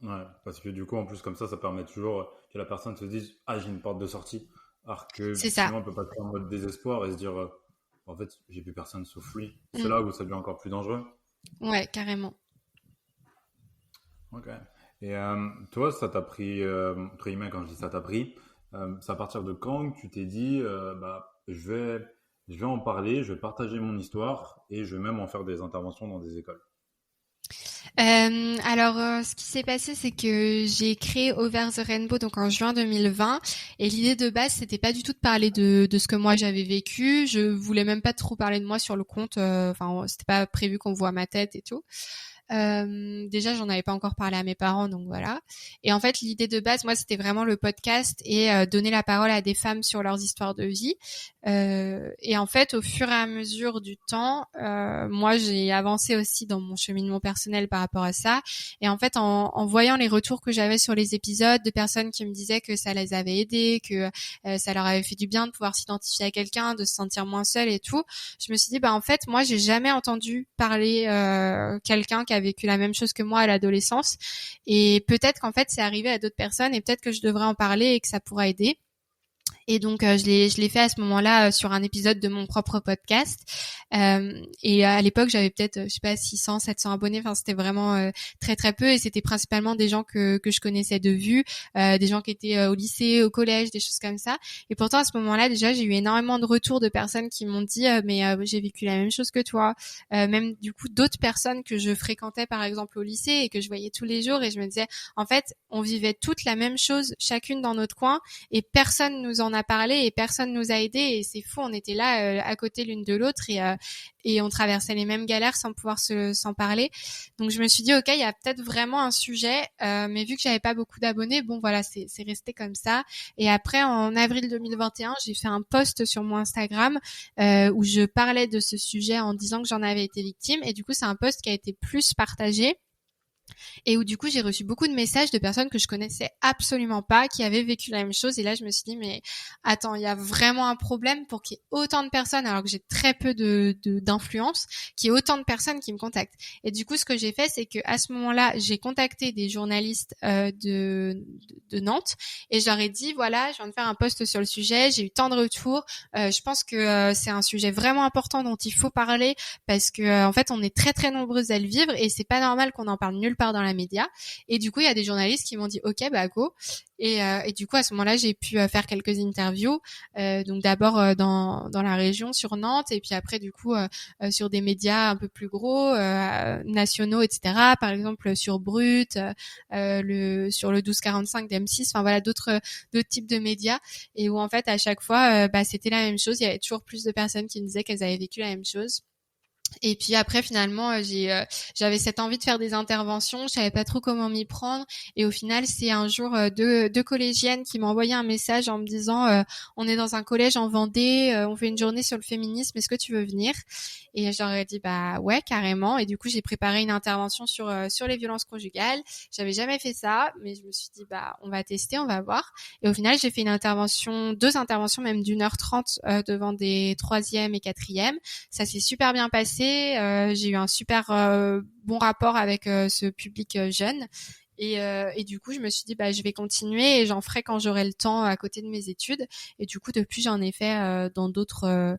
Ouais, parce que du coup, en plus, comme ça permet toujours que la personne se dise, ah, j'ai une porte de sortie. Alors que C'est ça. sinon, elle peut passer en mode désespoir et se dire, en fait, j'ai plus personne sauf lui. C'est Mm. là où ça devient encore plus dangereux. Ouais, carrément. Ok. Et toi, ça t'a pris, entre guillemets, quand je dis ça t'a pris, c'est à partir de quand que tu t'es dit, bah, je vais en parler, je vais partager mon histoire et je vais même en faire des interventions dans des écoles. Ce qui s'est passé, c'est que j'ai créé Over the Rainbow donc en juin 2020 et l'idée de base, c'était pas du tout de parler de ce que moi j'avais vécu. Je voulais même pas trop parler de moi sur le compte. Enfin, c'était pas prévu qu'on voit ma tête et tout. Déjà, j'en avais pas encore parlé à mes parents, donc voilà. Et en fait, l'idée de base, moi, c'était vraiment le podcast et donner la parole à des femmes sur leurs histoires de vie. Et en fait, au fur et à mesure du temps, moi, j'ai avancé aussi dans mon cheminement personnel par rapport à ça. Et en fait, en voyant les retours que j'avais sur les épisodes, de personnes qui me disaient que ça les avait aidées, que ça leur avait fait du bien de pouvoir s'identifier à quelqu'un, de se sentir moins seule et tout, je me suis dit, bah en fait, moi, j'ai jamais entendu parler quelqu'un qui a a vécu la même chose que moi à l'adolescence. Et peut-être qu'en fait, c'est arrivé à d'autres personnes et peut-être que je devrais en parler et que ça pourra aider. Et donc je l'ai fait à ce moment-là sur un épisode de mon propre podcast. Et à l'époque, j'avais peut-être je sais pas 600, 700 abonnés. Enfin, c'était vraiment très très peu et c'était principalement des gens que je connaissais de vue, des gens qui étaient au lycée, au collège, des choses comme ça. Et pourtant à ce moment-là, déjà, j'ai eu énormément de retours de personnes qui m'ont dit mais j'ai vécu la même chose que toi. Même du coup d'autres personnes que je fréquentais par exemple au lycée et que je voyais tous les jours et je me disais en fait, on vivait toutes la même chose chacune dans notre coin et personne nous en a parlé et personne nous a aidés et c'est fou, on était là à côté l'une de l'autre et on traversait les mêmes galères sans pouvoir s'en parler. Donc je me suis dit ok, il y a peut-être vraiment un sujet, mais vu que j'avais pas beaucoup d'abonnés, bon voilà, c'est resté comme ça. Et après en avril 2021, j'ai fait un post sur mon Instagram où je parlais de ce sujet en disant que j'en avais été victime et du coup c'est un post qui a été plus partagé. Et où du coup j'ai reçu beaucoup de messages de personnes que je connaissais absolument pas, qui avaient vécu la même chose. Et là je me suis dit mais attends, il y a vraiment un problème pour qu'il y ait autant de personnes, alors que j'ai très peu d'influence, qu'il y ait autant de personnes qui me contactent. Et du coup ce que j'ai fait, c'est que à ce moment-là j'ai contacté des journalistes de Nantes et je leur ai dit voilà, je viens de faire un post sur le sujet, j'ai eu tant de retours, je pense que c'est un sujet vraiment important dont il faut parler parce que en fait on est très très nombreuses à le vivre et c'est pas normal qu'on en parle nulle part dans la média. Et du coup il y a des journalistes qui m'ont dit ok bah go. Et du coup à ce moment-là j'ai pu faire quelques interviews, donc d'abord dans la région sur Nantes et puis après du coup sur des médias un peu plus gros, nationaux, etc. Par exemple sur Brut, sur le 1245 d'M6, enfin voilà d'autres types de médias et où en fait à chaque fois c'était la même chose. Il y avait toujours plus de personnes qui me disaient qu'elles avaient vécu la même chose. Et puis après finalement j'avais cette envie de faire des interventions, je savais pas trop comment m'y prendre et au final c'est un jour deux collégiennes qui m'ont envoyé un message en me disant on est dans un collège en Vendée, on fait une journée sur le féminisme, est-ce que tu veux venir? Et j'aurais dit bah ouais carrément et du coup j'ai préparé une intervention sur les violences conjugales. J'avais jamais fait ça mais je me suis dit bah on va tester, on va voir. Et au final j'ai fait deux interventions même d'1h30 devant des 3e et 4e. Ça s'est super bien passé. J'ai eu un super bon rapport avec ce public jeune et du coup je me suis dit bah je vais continuer et j'en ferai quand j'aurai le temps à côté de mes études et du coup depuis j'en ai fait dans d'autres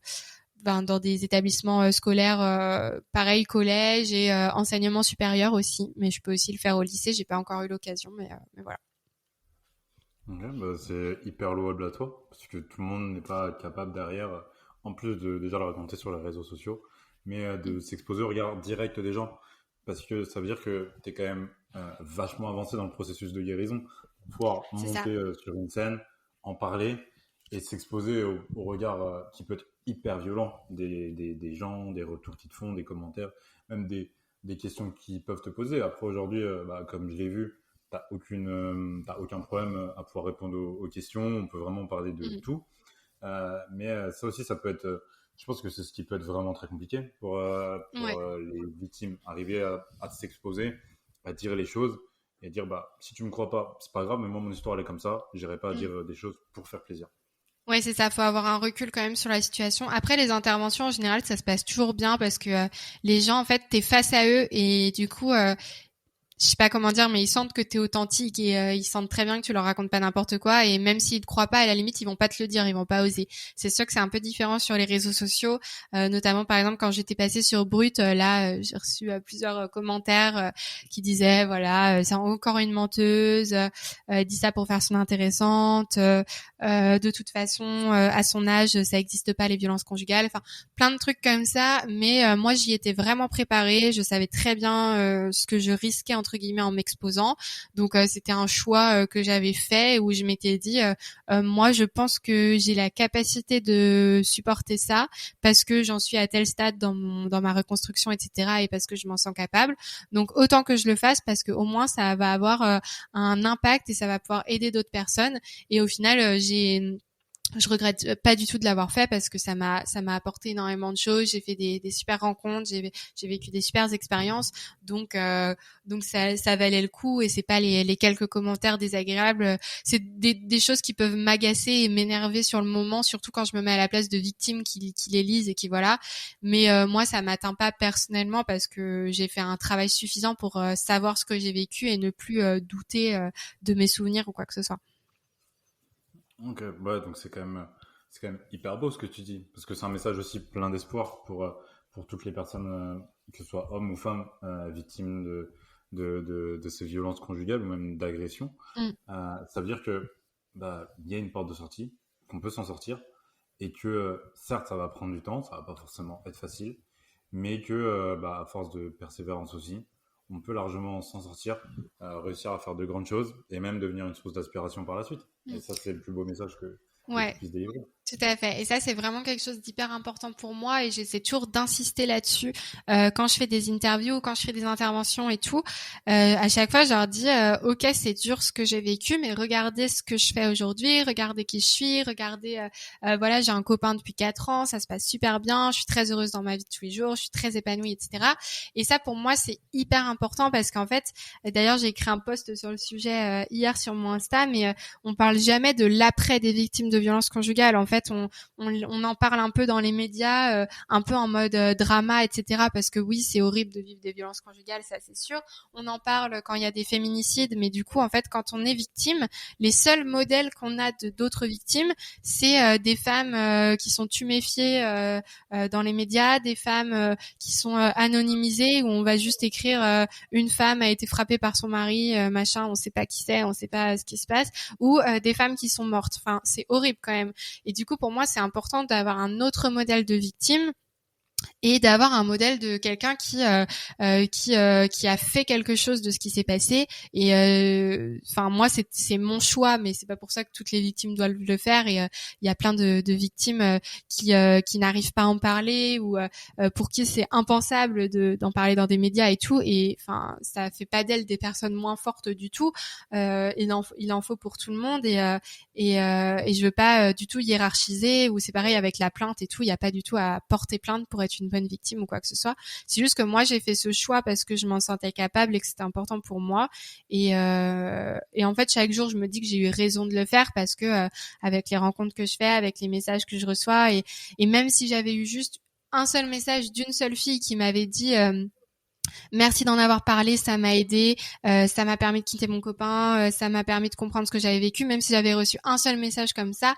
dans des établissements scolaires pareil collège et enseignement supérieur aussi, mais je peux aussi le faire au lycée, j'ai pas encore eu l'occasion mais voilà. Ok, bah c'est hyper louable à toi, parce que tout le monde n'est pas capable derrière, en plus de déjà le raconter sur les réseaux sociaux, mais de s'exposer au regard direct des gens, parce que ça veut dire que tu es quand même vachement avancé dans le processus de guérison, pour pouvoir C'est ça. monter sur une scène, en parler, et s'exposer au regard qui peut être hyper violent des gens, des retours qu'ils te font, des commentaires, même des questions qu'ils peuvent te poser. Après aujourd'hui, comme je l'ai vu, t'as aucun problème à pouvoir répondre aux questions. On peut vraiment parler de tout. Mais ça aussi, ça peut être. Je pense que c'est ce qui peut être vraiment très compliqué Ouais. les victimes. Arriver à s'exposer, à dire les choses et dire bah si tu me crois pas, c'est pas grave, mais moi mon histoire elle est comme ça. J'irai pas Mm. dire des choses pour faire plaisir. Ouais, c'est ça, faut avoir un recul quand même sur la situation. Après, les interventions, en général, ça se passe toujours bien parce que les gens, en fait, t'es face à eux et du coup, je sais pas comment dire, mais ils sentent que t'es authentique et ils sentent très bien que tu leur racontes pas n'importe quoi et même s'ils te croient pas, à la limite, ils vont pas te le dire, ils vont pas oser. C'est sûr que c'est un peu différent sur les réseaux sociaux, notamment par exemple quand j'étais passée sur Brut, j'ai reçu plusieurs commentaires qui disaient voilà, c'est encore une menteuse, elle dit ça pour faire son intéressante, de toute façon à son âge ça existe pas les violences conjugales, enfin plein de trucs comme ça, mais moi j'y étais vraiment préparée, je savais très bien ce que je risquais entre guillemets en m'exposant, donc c'était un choix que j'avais fait où je m'étais dit moi je pense que j'ai la capacité de supporter ça parce que j'en suis à tel stade dans ma reconstruction, etc., et parce que je m'en sens capable, donc autant que je le fasse parce que au moins ça va avoir un impact et ça va pouvoir aider d'autres personnes. Et au final je regrette pas du tout de l'avoir fait parce que ça m'a apporté énormément de choses. J'ai fait des super rencontres, j'ai vécu des super expériences. Donc ça valait le coup, et c'est pas les quelques commentaires désagréables. C'est des choses qui peuvent m'agacer et m'énerver sur le moment, surtout quand je me mets à la place de victimes qui les lisent et qui voilà. Mais moi, ça m'atteint pas personnellement parce que j'ai fait un travail suffisant pour savoir ce que j'ai vécu et ne plus douter de mes souvenirs ou quoi que ce soit. Ok, ouais, donc c'est quand même hyper beau ce que tu dis, parce que c'est un message aussi plein d'espoir pour toutes les personnes, que ce soit hommes ou femmes, victimes de ces violences conjugales ou même d'agressions. Mm. Ça veut dire que bah, il y a une porte de sortie, qu'on peut s'en sortir, et que certes ça va prendre du temps, ça va pas forcément être facile, mais que bah, à force de persévérance aussi, on peut largement s'en sortir, réussir à faire de grandes choses et même devenir une source d'aspiration par la suite. Et Mm. ça, c'est le plus beau message que tu Ouais. puisses délivrer. Tout à fait. Et ça, c'est vraiment quelque chose d'hyper important pour moi, et j'essaie toujours d'insister là-dessus quand je fais des interviews, quand je fais des interventions et tout. À chaque fois, je leur dis, ok, c'est dur ce que j'ai vécu, mais regardez ce que je fais aujourd'hui, regardez qui je suis, regardez, voilà, j'ai un copain depuis 4 ans, ça se passe super bien, je suis très heureuse dans ma vie de tous les jours, je suis très épanouie, etc. Et ça, pour moi, c'est hyper important parce qu'en fait, d'ailleurs, j'ai écrit un post sur le sujet hier sur mon Insta, mais on parle jamais de l'après des victimes de violences conjugales. En fait, on en parle un peu dans les médias, un peu en mode drama, etc. Parce que oui, c'est horrible de vivre des violences conjugales, ça c'est sûr. On en parle quand il y a des féminicides, mais du coup, en fait, quand on est victime, les seuls modèles qu'on a d'autres victimes, c'est des femmes qui sont tuméfiées dans les médias, des femmes qui sont anonymisées, où on va juste écrire une femme a été frappée par son mari, machin, on sait pas qui c'est, on sait pas ce qui se passe, ou des femmes qui sont mortes. Enfin, c'est horrible quand même. Et du coup, pour moi, c'est important d'avoir un autre modèle de victime et d'avoir un modèle de quelqu'un qui a fait quelque chose de ce qui s'est passé. Et enfin moi c'est mon choix, mais c'est pas pour ça que toutes les victimes doivent le faire. Et il y a plein de victimes qui n'arrivent pas à en parler, ou pour qui c'est impensable d'en parler dans des médias et tout. Et enfin ça fait pas d'elles des personnes moins fortes du tout. Il en faut pour tout le monde. Et je veux pas du tout hiérarchiser, ou c'est pareil avec la plainte et tout. Il y a pas du tout à porter plainte pour être une bonne victime ou quoi que ce soit. C'est juste que moi j'ai fait ce choix parce que je m'en sentais capable et que c'était important pour moi. Et en fait chaque jour je me dis que j'ai eu raison de le faire parce que avec les rencontres que je fais, avec les messages que je reçois, et même si j'avais eu juste un seul message d'une seule fille qui m'avait dit merci d'en avoir parlé, ça m'a aidé, ça m'a permis de quitter mon copain, ça m'a permis de comprendre ce que j'avais vécu. Même si j'avais reçu un seul message comme ça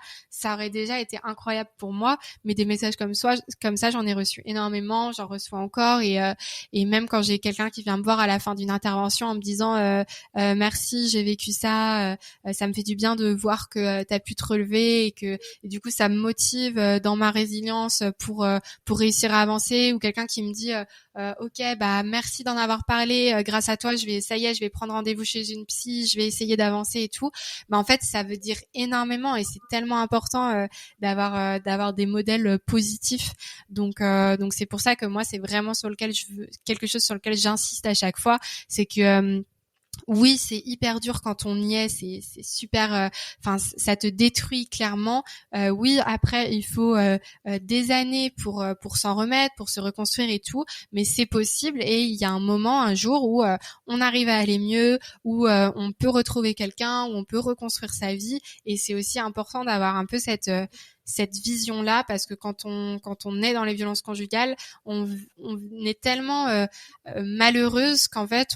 aurait déjà été incroyable pour moi. Mais des messages comme ça, j'en ai reçu énormément, j'en reçois encore. Et même quand j'ai quelqu'un qui vient me voir à la fin d'une intervention en me disant merci, j'ai vécu ça, ça me fait du bien de voir que t'as pu te relever, et du coup ça me motive dans ma résilience pour réussir à avancer. Ou quelqu'un qui me dit ok, bah merci d'en avoir parlé. Grâce à toi, ça y est, je vais prendre rendez-vous chez une psy, je vais essayer d'avancer et tout. Mais en fait, ça veut dire énormément, et c'est tellement important d'avoir des modèles positifs. Donc c'est pour ça que moi, c'est vraiment quelque chose sur lequel j'insiste à chaque fois, c'est que oui, c'est hyper dur quand on y est, c'est super, enfin ça te détruit clairement. Oui, après il faut des années pour s'en remettre, pour se reconstruire et tout, mais c'est possible. Et il y a un jour où on arrive à aller mieux, où on peut retrouver quelqu'un, où on peut reconstruire sa vie. Et c'est aussi important d'avoir un peu cette vision-là, parce que quand on est dans les violences conjugales, on est tellement malheureuse qu'en fait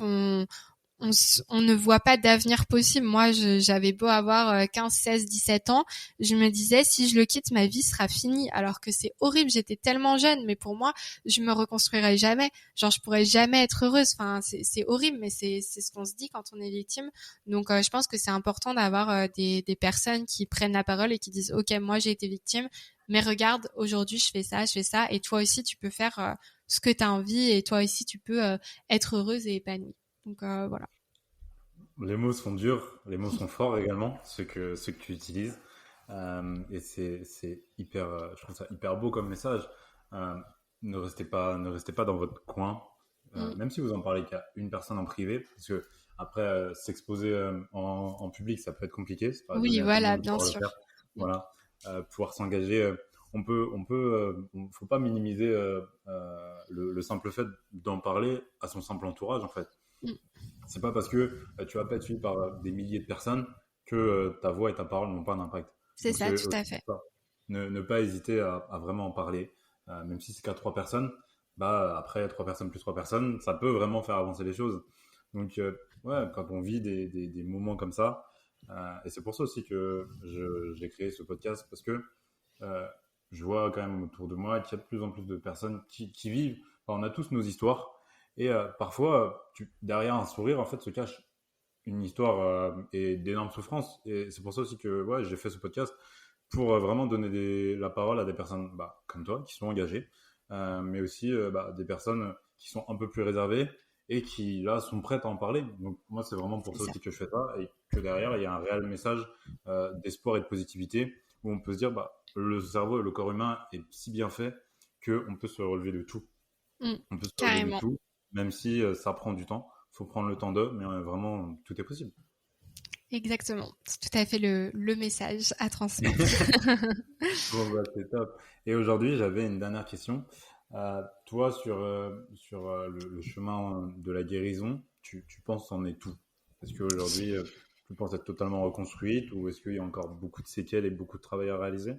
on ne voit pas d'avenir possible. Moi, j'avais beau avoir 15, 16, 17 ans, je me disais, si je le quitte, ma vie sera finie. Alors que c'est horrible, j'étais tellement jeune, mais pour moi, je me reconstruirai jamais. Genre, je pourrais jamais être heureuse. Enfin, c'est horrible, mais c'est ce qu'on se dit quand on est victime. Donc, je pense que c'est important d'avoir des personnes qui prennent la parole et qui disent, ok, moi, j'ai été victime, mais regarde, aujourd'hui, je fais ça, et toi aussi, tu peux faire ce que tu as envie, et toi aussi, tu peux être heureuse et épanouie. Donc voilà. Les mots sont durs, les mots sont forts également, ceux que tu utilises. Et c'est hyper, je trouve ça hyper beau comme message. Euh, ne restez pas dans votre coin, même si vous en parlez qu'à une personne en privé, parce que après, s'exposer en public, ça peut être compliqué. C'est pas Oui, donné à tout le voilà, monde de bien pouvoir le sûr. faire. Voilà. pouvoir s'engager. Faut pas minimiser le simple fait d'en parler à son simple entourage en fait. Mm. C'est pas parce que tu vas pas être suivi par des milliers de personnes que ta voix et ta parole n'ont pas d'impact. C'est Donc ça, c'est tout aussi à fait. ça. Ne pas hésiter à vraiment en parler, même si c'est qu'à trois personnes. Bah après trois personnes plus trois personnes, ça peut vraiment faire avancer les choses. Donc ouais, quand on vit des moments comme ça, et c'est pour ça aussi que j'ai créé ce podcast parce que euh, je vois quand même autour de moi qu'il y a de plus en plus de personnes qui vivent. Enfin, on a tous nos histoires. Et parfois, derrière un sourire, en fait, se cache une histoire et d'énormes souffrances. Et c'est pour ça aussi que ouais, j'ai fait ce podcast pour vraiment donner la parole à des personnes comme toi qui sont engagées, mais aussi des personnes qui sont un peu plus réservées et qui là sont prêtes à en parler. Donc moi, c'est vraiment pour C'est ça ça. aussi que je fais ça et que derrière, il y a un réel message d'espoir et de positivité où on peut se dire le cerveau et le corps humain est si bien fait qu'on peut se relever de tout. Mm. On peut se relever de Carrément. tout, même si ça prend du temps. Il faut prendre le temps d'eux, mais vraiment, tout est possible. Exactement. C'est tout à fait le message à transmettre. Bon, c'est top. Et aujourd'hui, j'avais une dernière question. Toi, sur le chemin de la guérison, tu penses en est tout? Est-ce qu'aujourd'hui, tu penses être totalement reconstruite ou est-ce qu'il y a encore beaucoup de séquelles et beaucoup de travail à réaliser?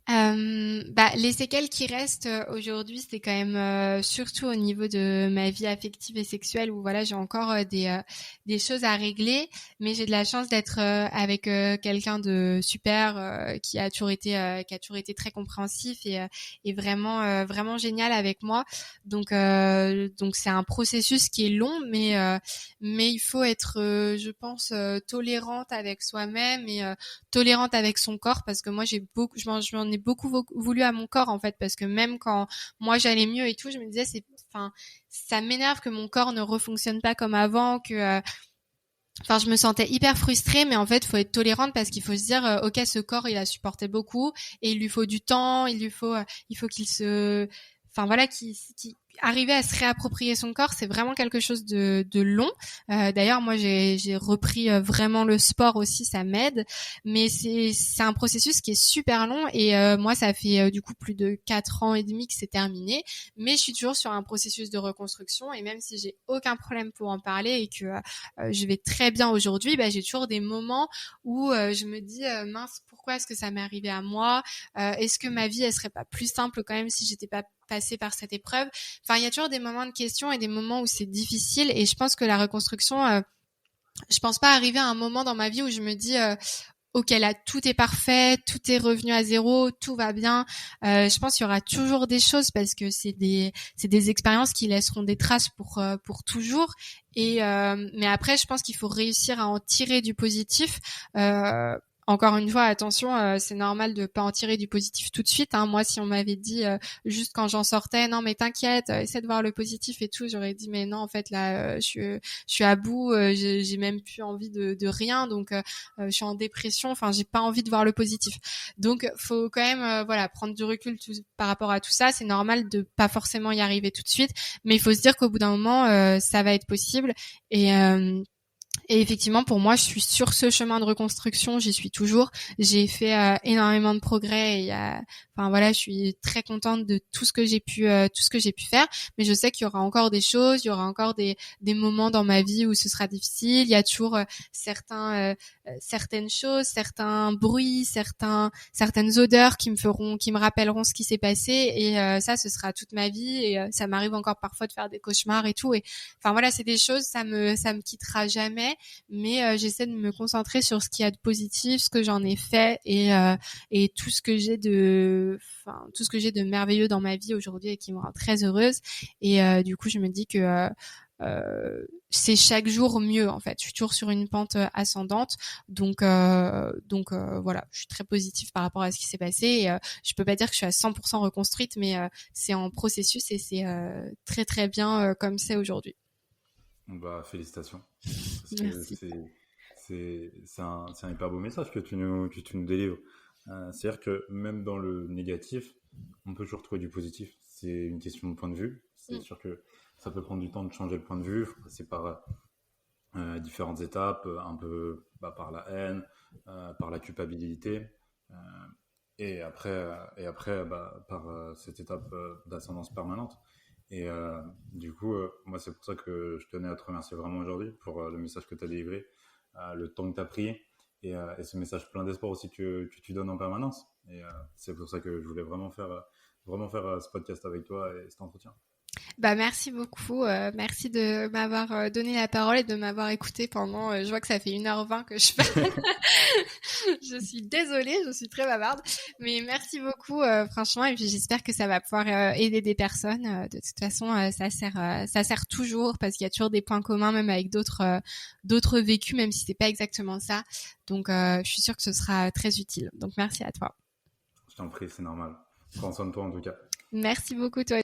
Les séquelles qui restent aujourd'hui, c'est quand même surtout au niveau de ma vie affective et sexuelle où voilà, j'ai encore des choses à régler, mais j'ai de la chance d'être avec quelqu'un de super qui a toujours été très compréhensif et vraiment vraiment génial avec moi. Donc c'est un processus qui est long, mais il faut être, je pense, tolérante avec soi-même et tolérante avec son corps parce que moi je m'en ai beaucoup voulu à mon corps en fait parce que même quand moi j'allais mieux et tout, je me disais ça m'énerve que mon corps ne refonctionne pas comme avant, que je me sentais hyper frustrée, mais en fait, faut être tolérante parce qu'il faut se dire, ok, ce corps, il a supporté beaucoup et il lui faut du temps, il faut qu'il se, voilà, qu'il arriver à se réapproprier son corps, c'est vraiment quelque chose de long. D'ailleurs, moi, j'ai repris vraiment le sport aussi, ça m'aide, mais c'est un processus qui est super long et moi, ça fait du coup plus de 4 ans et demi que c'est terminé, mais je suis toujours sur un processus de reconstruction et même si j'ai aucun problème pour en parler et que je vais très bien aujourd'hui, j'ai toujours des moments où je me dis mince, pourquoi est-ce que ça m'est arrivé à moi, est-ce que ma vie elle serait pas plus simple quand même si j'étais pas passée par cette épreuve. Enfin, il y a toujours des moments de questions et des moments où c'est difficile et je pense que la reconstruction, je pense pas arriver à un moment dans ma vie où je me dis ok, là, tout est parfait, tout est revenu à zéro, tout va bien. Je pense qu'il y aura toujours des choses parce que c'est des expériences qui laisseront des traces pour toujours. Mais après, je pense qu'il faut réussir à en tirer du positif. Encore une fois, attention, c'est normal de pas en tirer du positif tout de suite. Hein. Moi, si on m'avait dit juste quand j'en sortais, non mais t'inquiète, essaie de voir le positif et tout, j'aurais dit mais non, en fait là, je suis à bout, j'ai même plus envie de rien, donc je suis en dépression, enfin j'ai pas envie de voir le positif. Donc faut quand même prendre du recul par rapport à tout ça. C'est normal de pas forcément y arriver tout de suite, mais il faut se dire qu'au bout d'un moment ça va être possible et effectivement, pour moi, je suis sur ce chemin de reconstruction, j'y suis toujours. J'ai fait énormément de progrès et je suis très contente de tout ce que j'ai pu faire. Mais je sais qu'il y aura encore des choses, il y aura encore des moments dans ma vie où ce sera difficile. Il y a toujours certaines choses, certains bruits, certaines odeurs qui me rappelleront ce qui s'est passé. Et ça, ce sera toute ma vie. Et ça m'arrive encore parfois de faire des cauchemars et tout. Et c'est des choses, ça me quittera jamais, mais j'essaie de me concentrer sur ce qu'il y a de positif, ce que j'en ai fait et tout ce que j'ai de merveilleux dans ma vie aujourd'hui et qui me rend très heureuse. Et du coup, je me dis que c'est chaque jour mieux en fait. Je suis toujours sur une pente ascendante, donc voilà, je suis très positive par rapport à ce qui s'est passé. Et, je peux pas dire que je suis à 100% reconstruite, mais c'est en processus et c'est très très bien comme c'est aujourd'hui. Félicitations. Parce que Merci. c'est un hyper beau message que tu nous délivres. C'est-à-dire que même dans le négatif, on peut toujours trouver du positif. C'est une question de point de vue. C'est Mm. sûr que ça peut prendre du temps de changer le point de vue. Il faut passer par différentes étapes, un peu par la haine, par la culpabilité. Euh, et après par cette étape d'ascendance permanente. Et du coup, moi, c'est pour ça que je tenais à te remercier vraiment aujourd'hui pour le message que tu as délivré, le temps que tu as pris et ce message plein d'espoir aussi que tu donnes en permanence. Et c'est pour ça que je voulais vraiment faire ce podcast avec toi et cet entretien. Bah merci beaucoup, merci de m'avoir donné la parole et de m'avoir écouté pendant, je vois que ça fait 1h20 que je parle. Je suis désolée, je suis très bavarde, mais merci beaucoup franchement et puis j'espère que ça va pouvoir aider des personnes. De toute façon, ça sert toujours parce qu'il y a toujours des points communs même avec d'autres vécus, même si c'est pas exactement ça. Donc je suis sûre que ce sera très utile. Donc merci à toi. Je t'en prie, c'est normal. Prends soin de toi en tout cas. Merci beaucoup toi.